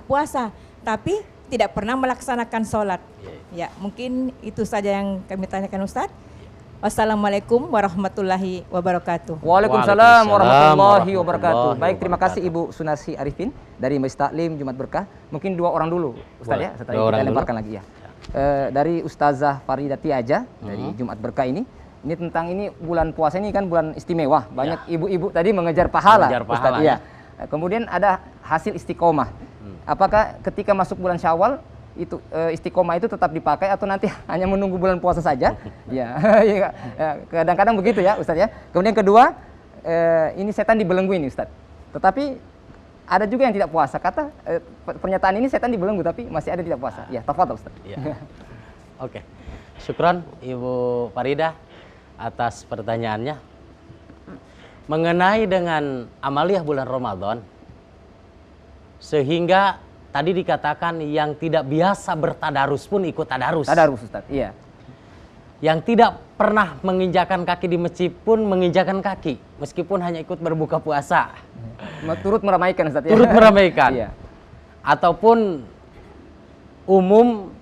tapi tidak pernah melaksanakan sholat. Ya, mungkin itu saja yang kami tanyakan Ustadz. Wassalamualaikum warahmatullahi wabarakatuh. Waalaikumsalam warahmatullahi wabarakatuh. Baik, terima kasih Ibu Sunarsi Arifin dari Majelis Taklim Jumat Berkah. Mungkin dua orang dulu, Ustaz, ya, setelah kita lemparkan lagi ya. dari Ustazah Faridati aja dari Jumat Berkah ini. Ini tentang ini bulan puasa ini kan bulan istimewa. Banyak ibu-ibu tadi mengejar pahala. Mengejar Ustaz, pahala, iya. Kemudian ada hasil istiqomah. Apakah ketika masuk bulan Syawal itu istiqomah itu tetap dipakai atau nanti hanya menunggu bulan puasa saja? Ya, kadang-kadang begitu ya Ustaz ya. Kemudian kedua, ini setan dibelenggu ini Ustaz. Tetapi ada juga yang tidak puasa. Kata pernyataan ini setan dibelenggu tapi masih ada yang tidak puasa. Ya, tafadhol Ustaz. Ya. Oke. Syukran Ibu Farida atas pertanyaannya. Mengenai dengan amaliyah bulan Ramadan, sehingga tadi dikatakan yang tidak biasa bertadarus pun ikut tadarus. Tadarus Ustaz, iya. Yang tidak pernah menginjakan kaki di masjid pun menginjakan kaki, meskipun hanya ikut berbuka puasa. Turut meramaikan Ustaz ya. Turut meramaikan. Iya. Ataupun umum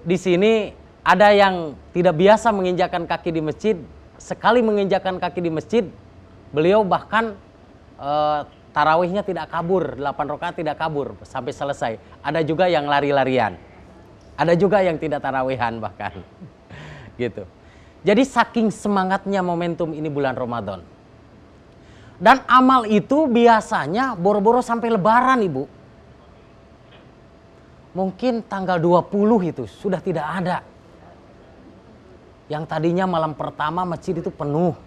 di sini ada yang tidak biasa menginjakan kaki di masjid, sekali menginjakan kaki di masjid, beliau bahkan tarawihnya tidak kabur, 8 rakaat tidak kabur sampai selesai. Ada juga yang lari-larian. Ada juga yang tidak tarawihan bahkan. Gitu. Jadi saking semangatnya momentum ini bulan Ramadan. Dan amal itu biasanya boro-boro sampai lebaran, Ibu. Mungkin tanggal 20 itu sudah tidak ada. Yang tadinya malam pertama masjid itu penuh.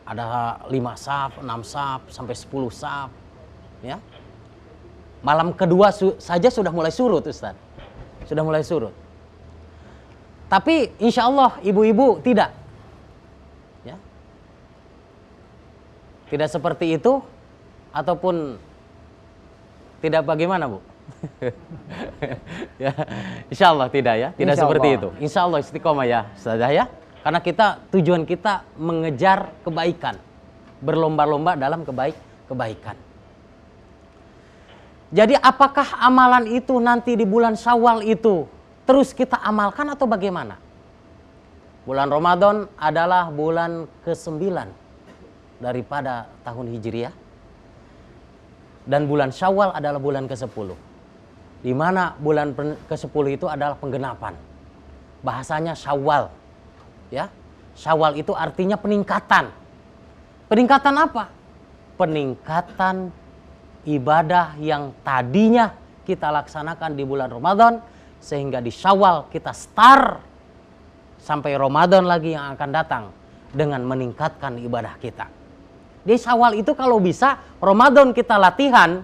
Ada 5 saf, 6 saf, sampai 10 saf. Ya. Malam kedua saja sudah mulai surut Ustaz. Sudah mulai surut. Tapi insya Allah ibu-ibu tidak. Ya. Tidak seperti itu. Ataupun tidak bagaimana Bu? Ya, insya Allah tidak ya, tidak seperti itu. Insya Allah istiqomah ya, Ustazah ya. Karena tujuan kita mengejar kebaikan, berlomba-lomba dalam kebaikan. Jadi apakah amalan itu nanti di bulan Syawal itu terus kita amalkan atau bagaimana? Bulan Ramadan adalah bulan ke-9 daripada tahun Hijriah. Dan bulan Syawal adalah bulan ke-10. Di mana bulan ke-10 itu adalah penggenapan. Bahasanya Syawal. Ya. Syawal itu artinya peningkatan. Peningkatan apa? Peningkatan ibadah yang tadinya kita laksanakan di bulan Ramadan sehingga di Syawal kita start sampai Ramadan lagi yang akan datang dengan meningkatkan ibadah kita. Di Syawal itu kalau bisa Ramadan kita latihan,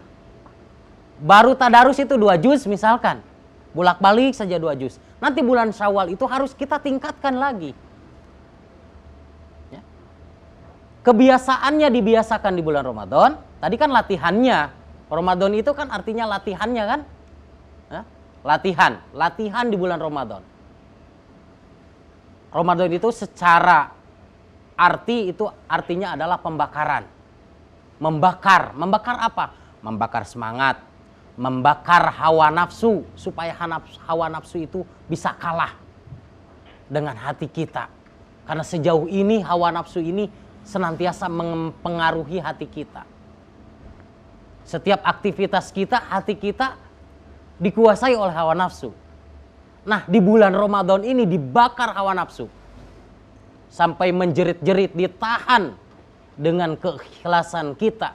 baru tadarus itu 2 juz misalkan. Bolak-balik saja 2 juz. Nanti bulan Syawal itu harus kita tingkatkan lagi. Ya. Kebiasaannya dibiasakan di bulan Ramadan. Tadi kan latihannya. Ramadan itu kan artinya latihannya kan. Ya. Latihan di bulan Ramadan. Ramadan itu secara arti itu artinya adalah pembakaran. Membakar apa? Membakar semangat, membakar hawa nafsu supaya hawa nafsu itu bisa kalah dengan hati kita. Karena sejauh ini hawa nafsu ini senantiasa mempengaruhi hati kita. Setiap aktivitas kita, hati kita dikuasai oleh hawa nafsu. Nah, di bulan Ramadan ini dibakar hawa nafsu. Sampai menjerit-jerit, ditahan dengan keikhlasan kita,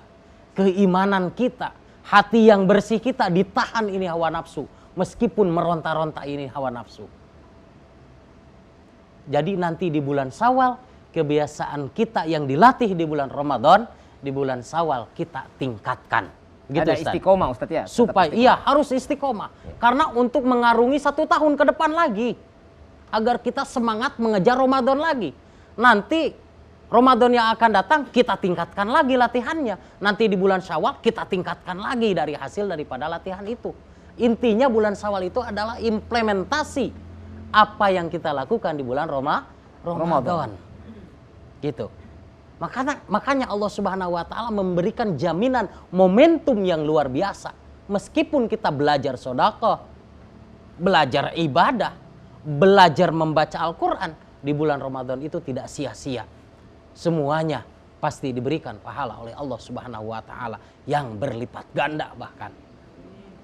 keimanan kita, hati yang bersih kita ditahan ini hawa nafsu. Meskipun meronta-ronta ini hawa nafsu. Jadi nanti di bulan Syawal, kebiasaan kita yang dilatih di bulan Ramadan, di bulan Syawal kita tingkatkan. Gitu, ada Ustaz. istiqomah Ustaz ya? Supaya, iya harus istiqomah. Karena untuk mengarungi 1 tahun ke depan lagi. Agar kita semangat mengejar Ramadan lagi. Nanti Ramadan yang akan datang kita tingkatkan lagi latihannya. Nanti di bulan Syawal kita tingkatkan lagi dari hasil daripada latihan itu. Intinya bulan Syawal itu adalah implementasi apa yang kita lakukan di bulan Ramadan. Gitu. Makanya Allah Subhanahu wa taala memberikan jaminan momentum yang luar biasa. Meskipun kita belajar sedekah, belajar ibadah, belajar membaca Al-Qur'an, di bulan Ramadan itu tidak sia-sia. Semuanya pasti diberikan pahala oleh Allah Subhanahu wa taala yang berlipat ganda bahkan.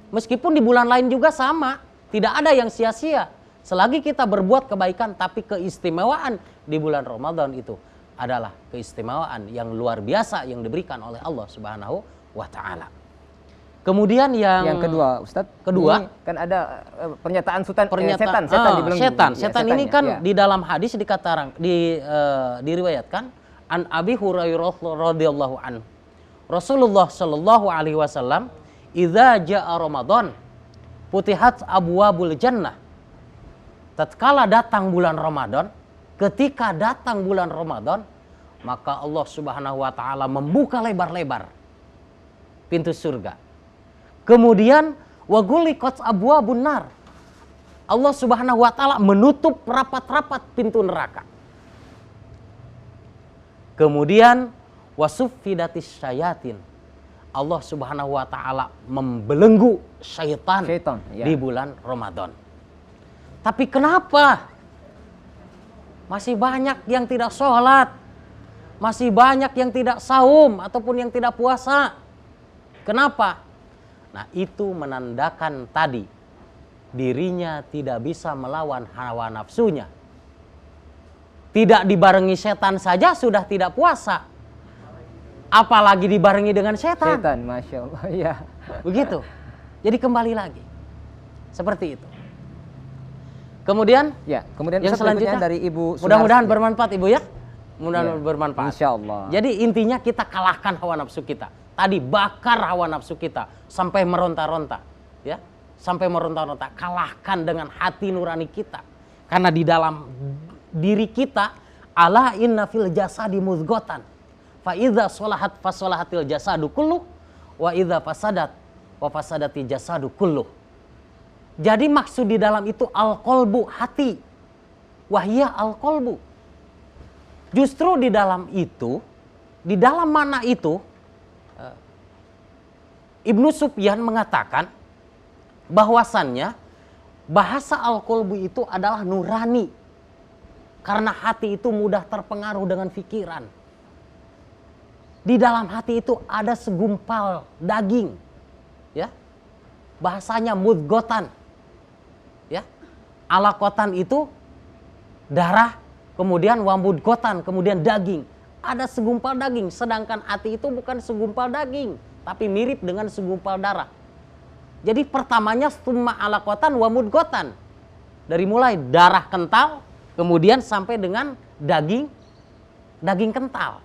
Meskipun di bulan lain juga sama, Tidak ada yang sia-sia. Selagi kita berbuat kebaikan, tapi keistimewaan di bulan Ramadan itu adalah keistimewaan yang luar biasa yang diberikan oleh Allah Subhanahu wa Ta'ala. Kemudian yang kedua, Ustadz, kedua, ini kan ada pernyataan setan dibelenggu. Setan ini kan di dalam hadis diriwayatkan an Abi Hurairah radhiyallahu anhu. Rasulullah Shallallahu alaihi wasallam, "Idza jaa Ramadan, futihat abwabul jannah." Tatkala datang bulan Ramadan, ketika datang bulan Ramadan, maka Allah Subhanahu wa Ta'ala membuka lebar-lebar pintu surga. Kemudian waguliqat abwabun nar. Allah Subhanahu wa Ta'ala menutup rapat-rapat pintu neraka. Kemudian wasuffidatis syayatin. Allah Subhanahu wa Ta'ala membelenggu syaitan di bulan Ramadan. Tapi kenapa masih banyak yang tidak sholat, masih banyak yang tidak saum ataupun yang tidak puasa? Kenapa? Nah, itu menandakan tadi dirinya tidak bisa melawan hawa nafsunya. Tidak dibarengi setan saja sudah tidak puasa, apalagi dibarengi dengan setan. Masya Allah, ya. Begitu. Jadi kembali lagi seperti itu. Kemudian yang selanjutnya dari Ibu Sunarsi. Mudah-mudahan bermanfaat Ibu ya. Mudah-mudahan bermanfaat. Insya Allah. Jadi intinya kita kalahkan hawa nafsu kita. Tadi bakar hawa nafsu kita sampai meronta-ronta, ya, sampai meronta-ronta. Kalahkan dengan hati nurani kita, karena di dalam diri kita, ala inna fil jasadi mudghatan, fa idza sholahat fa sholahatil jasadu kullu, wa idza fasadat wa fasadati jasadu kullu. Jadi maksud di dalam itu al-qalbu, hati, wahya al-qalbu. Justru di dalam itu, di dalam mana itu, Ibnu Sufyan mengatakan bahwasannya bahasa al-qalbu itu adalah nurani. Karena hati itu mudah terpengaruh dengan pikiran. Di dalam hati itu ada segumpal daging. Ya. Bahasanya mudghatan. Ya. Alaqatan itu darah, kemudian wamudghatan, kemudian daging. Ada segumpal daging, sedangkan hati itu bukan segumpal daging, tapi mirip dengan segumpal darah. Jadi pertamanya summa alaqatan wa mudghatan. Dari mulai darah kental, kemudian sampai dengan daging kental.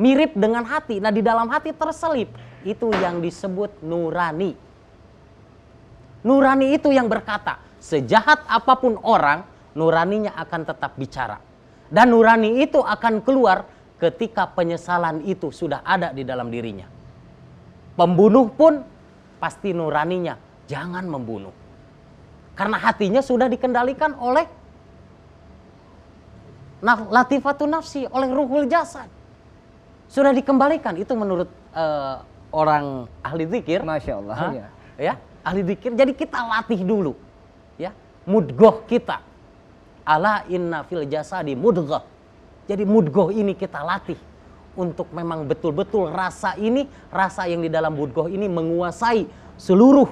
Mirip dengan hati. Nah, di dalam hati terselip. Itu yang disebut nurani. Nurani itu yang berkata, sejahat apapun orang, nuraninya akan tetap bicara. Dan nurani itu akan keluar ketika penyesalan itu sudah ada di dalam dirinya. Pembunuh pun pasti nuraninya jangan membunuh. Karena hatinya sudah dikendalikan oleh latifatun nafsi, oleh ruhul jasad. Sudah dikembalikan. Itu menurut orang ahli zikir. Masya Allah. Ya, ahli zikir. Jadi kita latih dulu. Ya, mudghah kita. Ala inna fil jasadi mudghah. Jadi mudghah ini kita latih untuk memang betul-betul rasa ini, rasa yang di dalam mudghah ini menguasai seluruh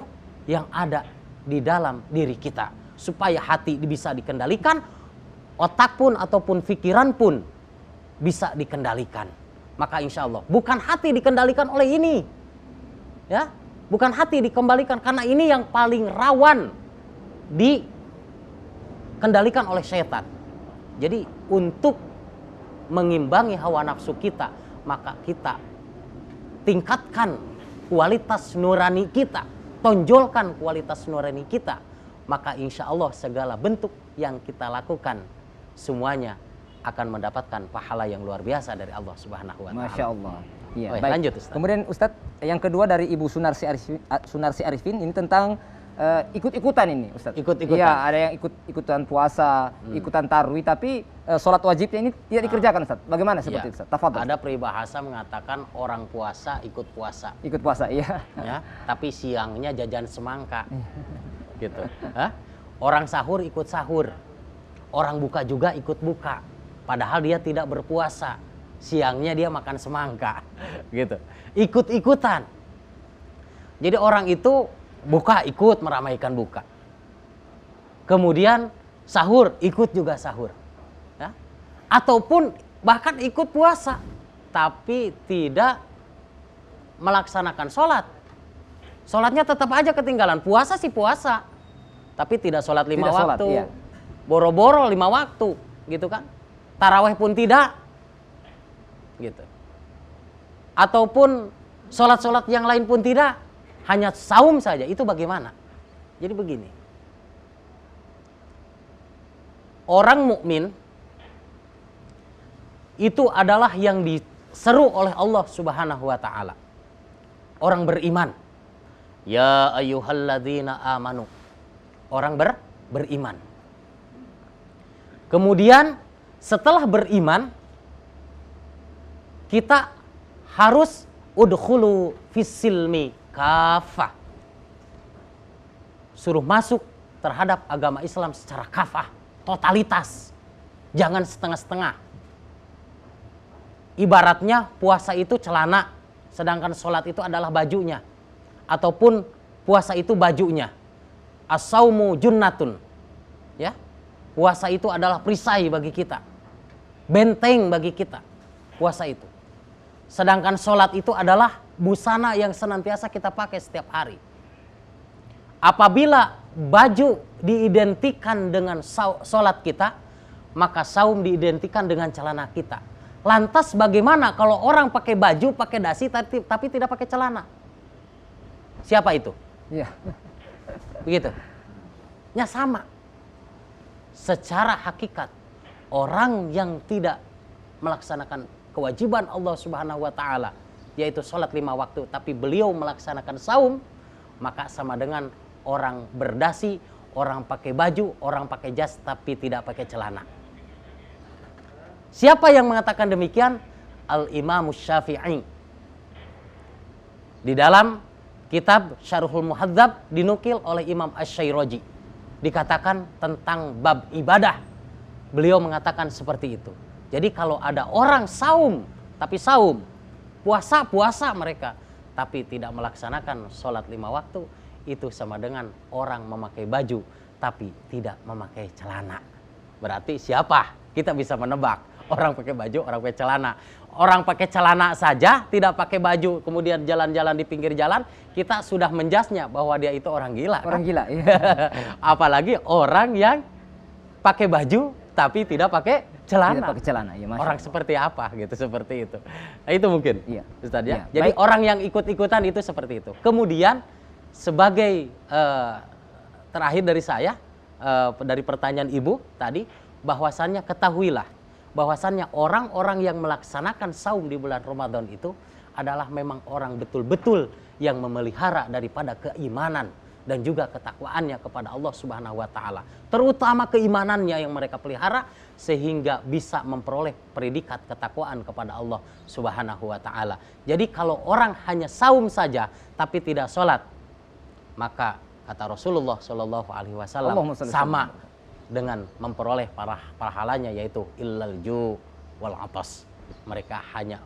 yang ada di dalam diri kita, supaya hati bisa dikendalikan, otak pun ataupun pikiran pun bisa dikendalikan. Maka insya Allah bukan hati dikendalikan oleh ini, ya, bukan hati dikembalikan, karena ini yang paling rawan dikendalikan oleh setan. Jadi untuk mengimbangi hawa nafsu kita, maka kita tingkatkan kualitas nurani kita, tonjolkan kualitas nurani kita, maka insya Allah segala bentuk yang kita lakukan semuanya akan mendapatkan pahala yang luar biasa dari Allah Subhanahu wa Ta'ala. Masya Allah. Ya, baik. Lanjut Ustaz. Kemudian Ustadz, yang kedua dari Ibu Sunarsi Arifin ini tentang ikut-ikutan ini Ustadz. Ikut-ikutan. Iya, ada yang ikutan puasa, ikutan tarwi, tapi sholat wajibnya ini tidak dikerjakan Ustadz. Bagaimana seperti itu Ustadz? Tafadhol. Ada peribahasa mengatakan orang puasa ikut puasa. Ikut puasa, iya. Ya, tapi siangnya jajan semangka. Gitu. Hah? Orang sahur ikut sahur. Orang buka juga ikut buka. Padahal dia tidak berpuasa. Siangnya dia makan semangka. Gitu. Ikut-ikutan. Jadi orang itu buka ikut meramaikan buka. kemudian sahur, ikut juga sahur. Ya. Ataupun bahkan ikut puasa, tapi tidak melaksanakan sholat. Sholatnya tetap aja ketinggalan. Puasa sih puasa, tapi tidak sholat 5 waktu. Iya. Boro-boro 5 waktu, gitu kan. Taraweh pun tidak, gitu. Ataupun sholat-sholat yang lain pun tidak, hanya saum saja. Itu bagaimana? Jadi begini, orang mukmin itu adalah yang diseru oleh Allah Subhanahu wa taala. Orang beriman. Ya ayyuhalladzina amanu. Orang beriman. Kemudian setelah beriman, kita harus udkhulu fissilmi kafah. Suruh masuk terhadap agama Islam secara kafah, totalitas. Jangan setengah-setengah. Ibaratnya puasa itu celana, sedangkan sholat itu adalah bajunya. Ataupun puasa itu bajunya. As-saumu junnatun. Ya. Puasa itu adalah perisai bagi kita. Benteng bagi kita. Puasa itu. Sedangkan sholat itu adalah busana yang senantiasa kita pakai setiap hari. Apabila baju diidentikan dengan sholat kita, maka saum diidentikan dengan celana kita. Lantas bagaimana kalau orang pakai baju, pakai dasi, tapi tidak pakai celana? Siapa itu? Iya. Begitu. Ya sama. Secara hakikat, orang yang tidak melaksanakan kewajiban Allah Subhanahu wa taala, yaitu sholat 5 waktu, tapi beliau melaksanakan saum, maka sama dengan orang berdasi, orang pakai baju, orang pakai jas, tapi tidak pakai celana. Siapa yang mengatakan demikian? Al-Imam Syafi'i. Di dalam kitab Syarhul Muhadzab dinukil oleh Imam Asy-Syairaj. Dikatakan tentang bab ibadah. Beliau mengatakan seperti itu. Jadi kalau ada orang saum, tapi saum, puasa mereka, tapi tidak melaksanakan sholat 5 waktu, itu sama dengan orang memakai baju, tapi tidak memakai celana. Berarti siapa? Kita bisa menebak. Orang pakai baju, orang pakai celana. Orang pakai celana saja, tidak pakai baju, kemudian jalan-jalan di pinggir jalan, kita sudah menjasnya bahwa dia itu orang gila. Orang kan? gila, iya. Apalagi orang yang pakai baju, tapi tidak pakai celana. Tidak pakai celana, ya, Masya Orang Allah. seperti apa gitu, seperti itu. Nah, itu mungkin, Iya. Ustaz ya. Iya. Jadi Baik. orang yang ikut-ikutan itu seperti itu. Kemudian sebagai terakhir dari saya, dari pertanyaan Ibu tadi, bahwasannya ketahuilah, bahwasannya orang-orang yang melaksanakan saum di bulan Ramadan itu adalah memang orang betul-betul yang memelihara daripada keimanan dan juga ketakwaannya kepada Allah Subhanahu wa taala. Terutama keimanannya yang mereka pelihara sehingga bisa memperoleh predikat ketakwaan kepada Allah Subhanahu wa taala. Jadi kalau orang hanya saum saja tapi tidak sholat, maka kata Rasulullah Shallallahu alaihi wasallam sama dengan memperoleh pahalanya, yaitu illal ju wal atas. Mereka hanya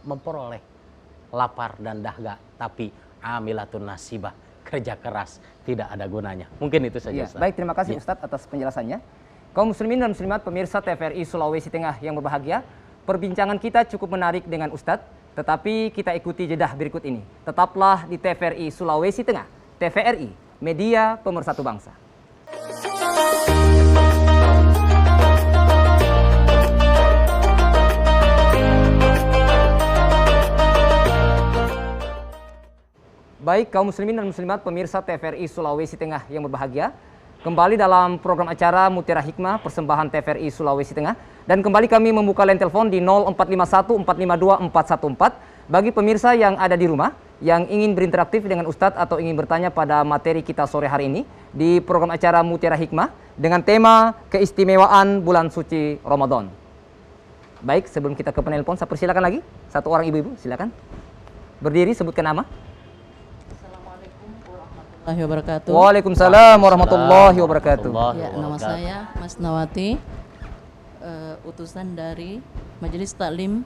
memperoleh lapar dan dahaga, tapi amilatun nasibah, kerja keras tidak ada gunanya. Mungkin itu saja. Ya, baik, terima kasih Ustadz atas penjelasannya. Kaum muslimin dan muslimat pemirsa TVRI Sulawesi Tengah yang berbahagia, perbincangan kita cukup menarik dengan Ustadz, tetapi kita ikuti jedah berikut ini. Tetaplah di TVRI Sulawesi Tengah, TVRI, media pemersatu bangsa. Baik, kaum muslimin dan muslimat pemirsa TVRI Sulawesi Tengah yang berbahagia, kembali dalam program acara Mutiara Hikmah persembahan TVRI Sulawesi Tengah, dan kembali kami membuka line telepon di 0451 452 414 bagi pemirsa yang ada di rumah yang ingin berinteraktif dengan Ustadz atau ingin bertanya pada materi kita sore hari ini di program acara Mutiara Hikmah dengan tema keistimewaan bulan suci Ramadan. Baik, sebelum kita ke penelpon, saya persilakan lagi satu orang ibu-ibu, silakan berdiri, sebutkan nama. Wabarakatuh. Waalaikumsalam warahmatullahi wabarakatuh. Ya, nama saya Mas Nawati, utusan dari Majelis Taklim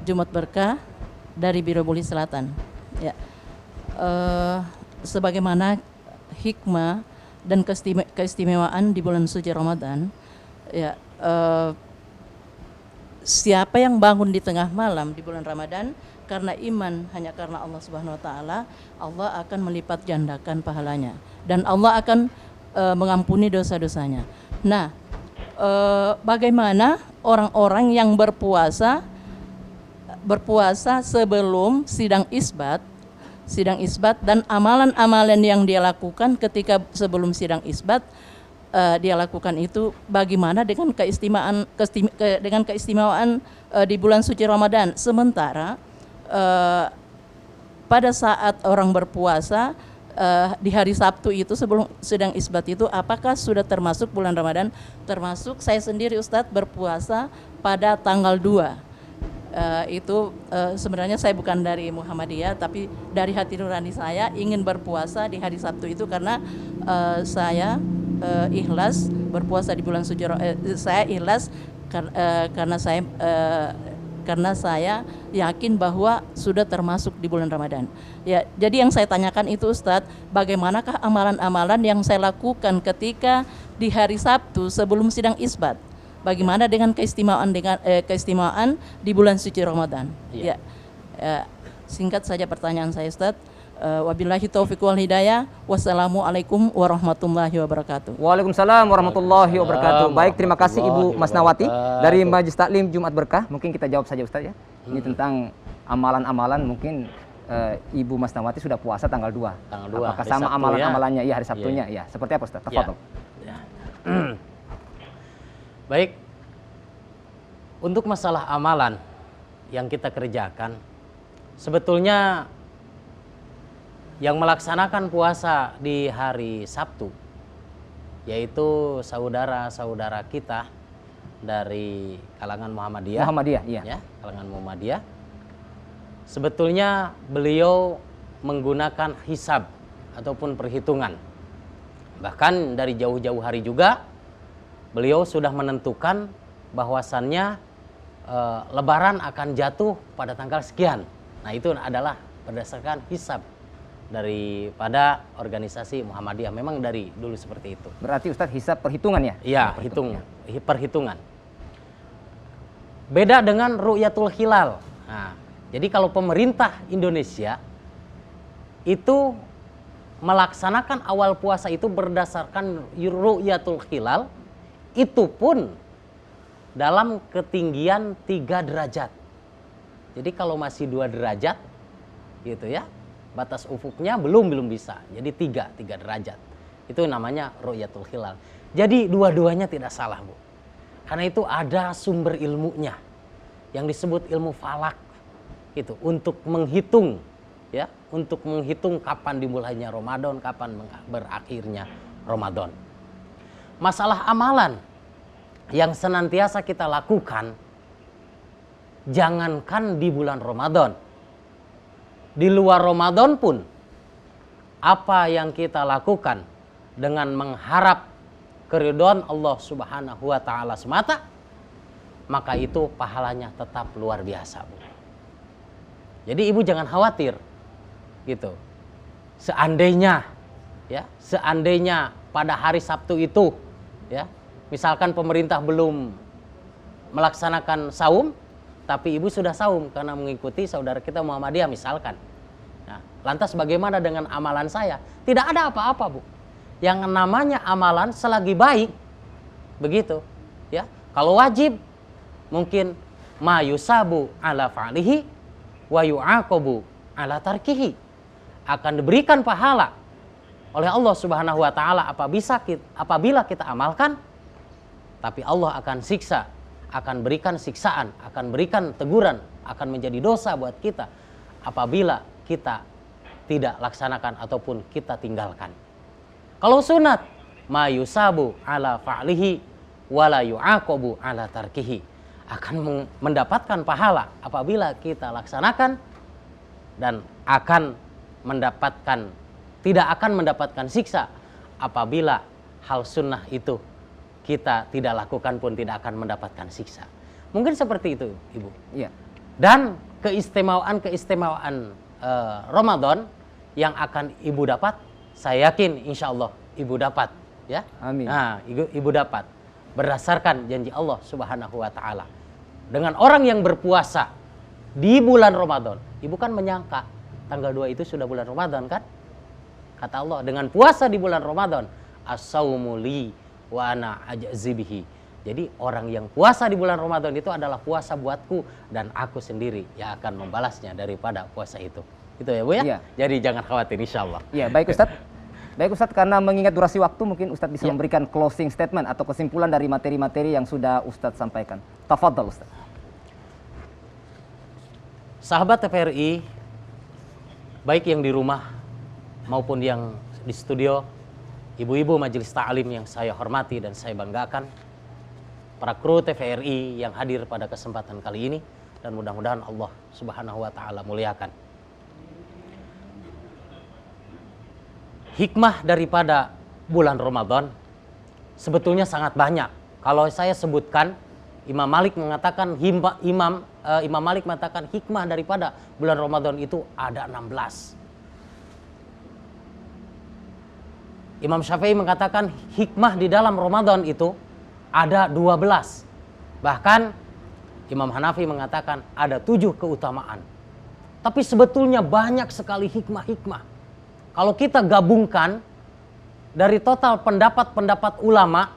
Jumat Berkah dari Biro Buli Selatan. Ya, sebagaimana hikmah dan keistimewaan di bulan suci Ramadan, ya, siapa yang bangun di tengah malam di bulan Ramadan karena iman hanya karena Allah Subhanahu wa taala, Allah akan melipat gandakan pahalanya dan Allah akan mengampuni dosa-dosanya. Nah, bagaimana orang-orang yang berpuasa sebelum sidang isbat dan amalan-amalan yang dia lakukan ketika sebelum sidang isbat, dia lakukan itu bagaimana dengan keistimewaan di bulan suci Ramadan, sementara pada saat orang berpuasa di hari Sabtu itu sebelum sidang isbat itu, apakah sudah termasuk bulan Ramadan? Termasuk. Saya sendiri Ustadz berpuasa pada tanggal 2. Sebenarnya saya bukan dari Muhammadiyah, tapi dari hati nurani saya ingin berpuasa di hari Sabtu itu karena saya ikhlas berpuasa di bulan suci. Saya ikhlas karena saya yakin bahwa sudah termasuk di bulan Ramadan. Ya, jadi yang saya tanyakan itu Ustadz, bagaimanakah amalan-amalan yang saya lakukan ketika di hari Sabtu sebelum sidang isbat? Bagaimana dengan keistimewaan di bulan suci Ramadan? Iya. Ya, singkat saja pertanyaan saya Ustadz. Wabillahi taufiq wal hidayah. Wassalamualaikum warahmatullahi wabarakatuh. Waalaikumsalam warahmatullahi wabarakatuh. Baik, terima kasih Ibu Masnawati dari Majelis Taklim Jumat Berkah. Mungkin kita jawab saja Ustaz ya. Ini tentang amalan-amalan, mungkin Ibu Masnawati sudah puasa tanggal 2. Tanggal 2. Apakah sama amalan-amalannya? Iya, hari Sabtunya. Ya, seperti apa Ustaz? Tafadhol. Ya. Baik. Untuk masalah amalan yang kita kerjakan, sebetulnya yang melaksanakan puasa di hari Sabtu, yaitu saudara-saudara kita dari kalangan Muhammadiyah. Iya. Ya, kalangan Muhammadiyah. Sebetulnya beliau menggunakan hisab ataupun perhitungan. Bahkan dari jauh-jauh hari juga beliau sudah menentukan bahwasannya Lebaran akan jatuh pada tanggal sekian. Nah, itu adalah berdasarkan hisab daripada organisasi Muhammadiyah. Memang dari dulu seperti itu. Berarti Ustadz hisab perhitungan ya? Iya, perhitungan. Beda dengan ru'yatul hilal. Nah, jadi kalau pemerintah Indonesia itu melaksanakan awal puasa itu berdasarkan ru'yatul hilal, itu pun dalam ketinggian 3 derajat. Jadi kalau masih 2 derajat gitu ya, batas ufuknya belum bisa. Jadi 3 derajat. Itu namanya ru'yatul hilal. Jadi dua-duanya tidak salah, Bu. Karena itu ada sumber ilmunya yang disebut ilmu falak gitu, untuk menghitung ya, untuk menghitung kapan dimulainya Ramadan, kapan berakhirnya Ramadan. Masalah amalan yang senantiasa kita lakukan, jangankan di bulan Ramadan, di luar Ramadan pun, apa yang kita lakukan dengan mengharap keridhaan Allah Subhanahu wa taala semata, maka itu pahalanya tetap luar biasa, Bu. Jadi Ibu jangan khawatir gitu. Seandainya pada hari Sabtu itu ya, misalkan pemerintah belum melaksanakan saum, tapi Ibu sudah saum karena mengikuti saudara kita Muhammadiyah misalkan. Nah, lantas bagaimana dengan amalan saya? Tidak ada apa-apa, Bu. Yang namanya amalan selagi baik, begitu. Ya, kalau wajib mungkin ma yusabu ala fa'lihi wa yu'aqabu ala tarkihi, akan diberikan pahala oleh Allah Subhanahu wa taala apabila kita amalkan, tapi Allah akan siksa, akan berikan siksaan, akan berikan teguran, akan menjadi dosa buat kita apabila kita tidak laksanakan ataupun kita tinggalkan. Kalau sunat, ma yusabu ala fa'lihi wa la yu'aqabu ala tarkihi, akan mendapatkan pahala apabila kita laksanakan dan tidak akan mendapatkan siksa apabila hal sunnah itu kita tidak lakukan pun tidak akan mendapatkan siksa. Mungkin seperti itu, Ibu. Iya. Dan keistimewaan Ramadan yang akan Ibu dapat, saya yakin insya Allah ibu dapat, ya. Amin. Nah, ibu dapat berdasarkan janji Allah Subhanahu wa taala. Dengan orang yang berpuasa di bulan Ramadan, ibu kan menyangka tanggal 2 itu sudah bulan Ramadan kan? Kata Allah, dengan puasa di bulan Ramadan, as-saumu li wa ana ajzi bihi. Jadi orang yang puasa di bulan Ramadan itu adalah puasa buatku dan aku sendiri yang akan membalasnya daripada puasa itu. Itu ya Bu ya? Iya. Jadi jangan khawatir insyaallah. Iya, baik Ustadz. Baik Ustadz, karena mengingat durasi waktu mungkin Ustadz bisa Ya. memberikan closing statement atau kesimpulan dari materi-materi yang sudah Ustadz sampaikan. Tafadhal Ustadz. Sahabat TVRI, baik yang di rumah maupun yang di studio, ibu-ibu majelis ta'lim yang saya hormati dan saya banggakan, para kru TVRI yang hadir pada kesempatan kali ini, dan mudah-mudahan Allah Subhanahu wa taala muliakan. Hikmah daripada bulan Ramadan sebetulnya sangat banyak. Kalau saya sebutkan, Imam Malik mengatakan Imam Malik mengatakan hikmah daripada bulan Ramadan itu ada 16. Imam Syafi'i mengatakan hikmah di dalam Ramadan itu ada 12. Bahkan Imam Hanafi mengatakan ada 7 keutamaan. Tapi sebetulnya banyak sekali hikmah-hikmah. Kalau kita gabungkan dari total pendapat-pendapat ulama,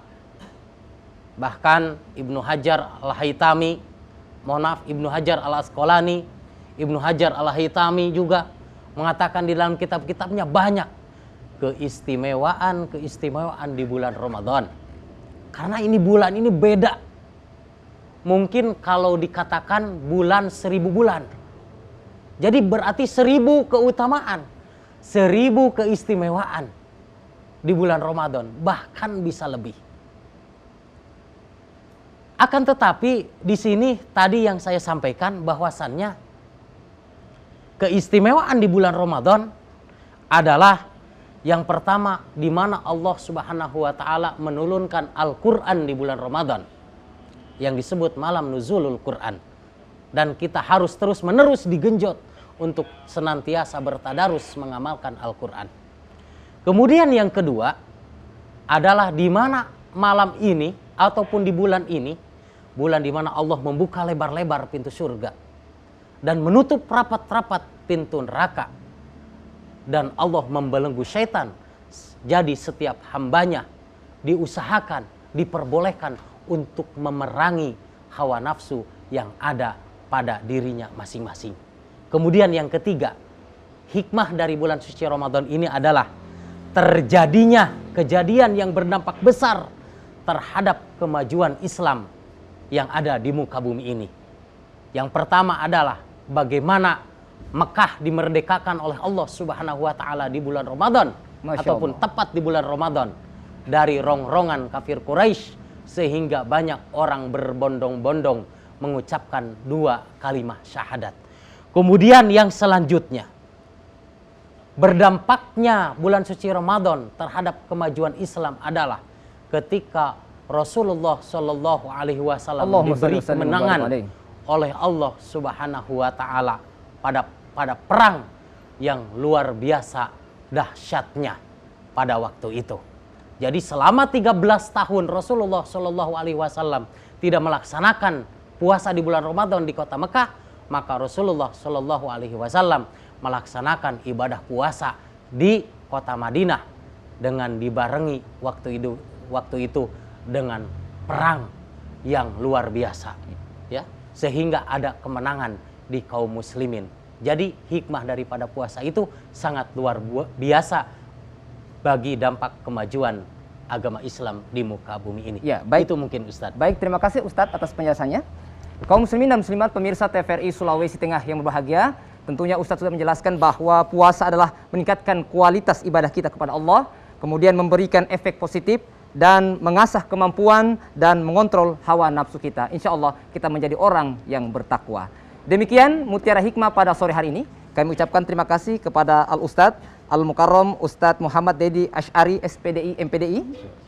bahkan Ibnu Hajar Al-Haytami, Ibnu Hajar Al-Asqalani, Ibnu Hajar Al-Haytami juga mengatakan di dalam kitab-kitabnya banyak keistimewaan di bulan Ramadan. Karena ini bulan ini beda. Mungkin kalau dikatakan bulan 1000 bulan. Jadi berarti 1000 keutamaan. 1000 keistimewaan di bulan Ramadan, bahkan bisa lebih. Akan tetapi di sini tadi yang saya sampaikan bahwasannya keistimewaan di bulan Ramadan adalah yang pertama di mana Allah Subhanahu wa taala menurunkan Al-Qur'an di bulan Ramadan yang disebut malam nuzulul Qur'an, dan kita harus terus-menerus digenjot untuk senantiasa bertadarus mengamalkan Al-Quran. Kemudian yang kedua adalah di mana malam ini ataupun di bulan ini, bulan di mana Allah membuka lebar-lebar pintu surga dan menutup rapat-rapat pintu neraka, dan Allah membelenggu syaitan. Jadi setiap hambanya diusahakan, diperbolehkan untuk memerangi hawa nafsu yang ada pada dirinya masing-masing. Kemudian yang ketiga, hikmah dari bulan suci Ramadan ini adalah terjadinya kejadian yang berdampak besar terhadap kemajuan Islam yang ada di muka bumi ini. Yang pertama adalah bagaimana Mekah dimerdekakan oleh Allah Subhanahu wa taala di bulan Ramadan, ataupun tepat di bulan Ramadan, dari rongrongan kafir Quraisy, sehingga banyak orang berbondong-bondong mengucapkan 2 kalimat syahadat. Kemudian yang selanjutnya, berdampaknya bulan suci Ramadan terhadap kemajuan Islam adalah ketika Rasulullah Shallallahu Alaihi Wasallam diberi kemenangan oleh Allah Subhanahu Wa Taala pada perang yang luar biasa dahsyatnya pada waktu itu. Jadi selama 13 tahun Rasulullah Shallallahu Alaihi Wasallam tidak melaksanakan puasa di bulan Ramadan di kota Mekah, maka Rasulullah Shallallahu Alaihi Wasallam melaksanakan ibadah puasa di kota Madinah dengan dibarengi waktu itu dengan perang yang luar biasa, ya, sehingga ada kemenangan di kaum muslimin. Jadi hikmah daripada puasa itu sangat luar biasa bagi dampak kemajuan agama Islam di muka bumi ini. Ya, baik. Itu mungkin Ustadz. Baik, terima kasih Ustadz atas penjelasannya. Kaum muslimin dan muslimat pemirsa TVRI Sulawesi Tengah yang berbahagia, tentunya Ustadz sudah menjelaskan bahwa puasa adalah meningkatkan kualitas ibadah kita kepada Allah, kemudian memberikan efek positif dan mengasah kemampuan dan mengontrol hawa nafsu kita. Insya Allah kita menjadi orang yang bertakwa. Demikian Mutiara Hikmah pada sore hari ini. Kami ucapkan terima kasih kepada Al-Ustadz Al-Mukarram Ustadz Muhammad Dedi Asy'ari SPDI MPDI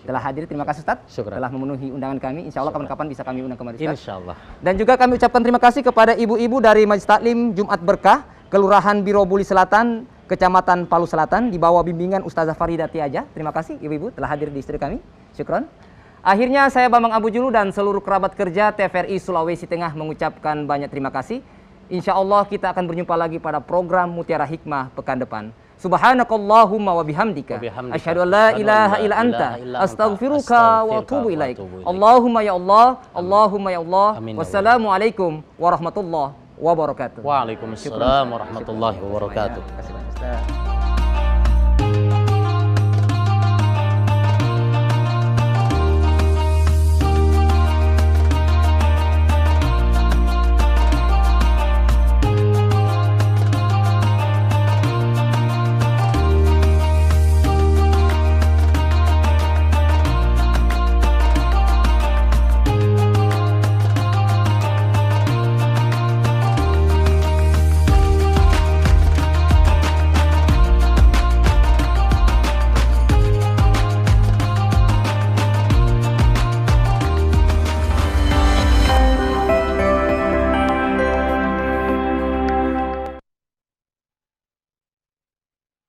telah hadir. Terima kasih Ustadz telah memenuhi undangan kami. Insya Allah kapan-kapan bisa kami undang kembali Ustadz. Insya Allah. Dan juga kami ucapkan terima kasih kepada ibu-ibu dari Majelis Taklim Jumat Berkah Kelurahan Biro Buli Selatan Kecamatan Palu Selatan, di bawah bimbingan Ustazah Farida Tiaja. Terima kasih ibu-ibu telah hadir di studio kami. Syukron. Akhirnya saya Bambang Abu Julu dan seluruh kerabat kerja TVRI Sulawesi Tengah mengucapkan banyak terima kasih. Insya Allah kita akan berjumpa lagi pada program Mutiara Hikmah pekan depan. Subhanakallahumma wa bihamdika asyhadu an la ilaha illa anta astaghfiruka wa atubu ilaik. Allahumma ya Allah, Allahumma ya Allah. Wassalamualaikum warahmatullahi wabarakatuh. Waalaikumsalam warahmatullahi wabarakatuh. Terima kasih banyak, Ustaz.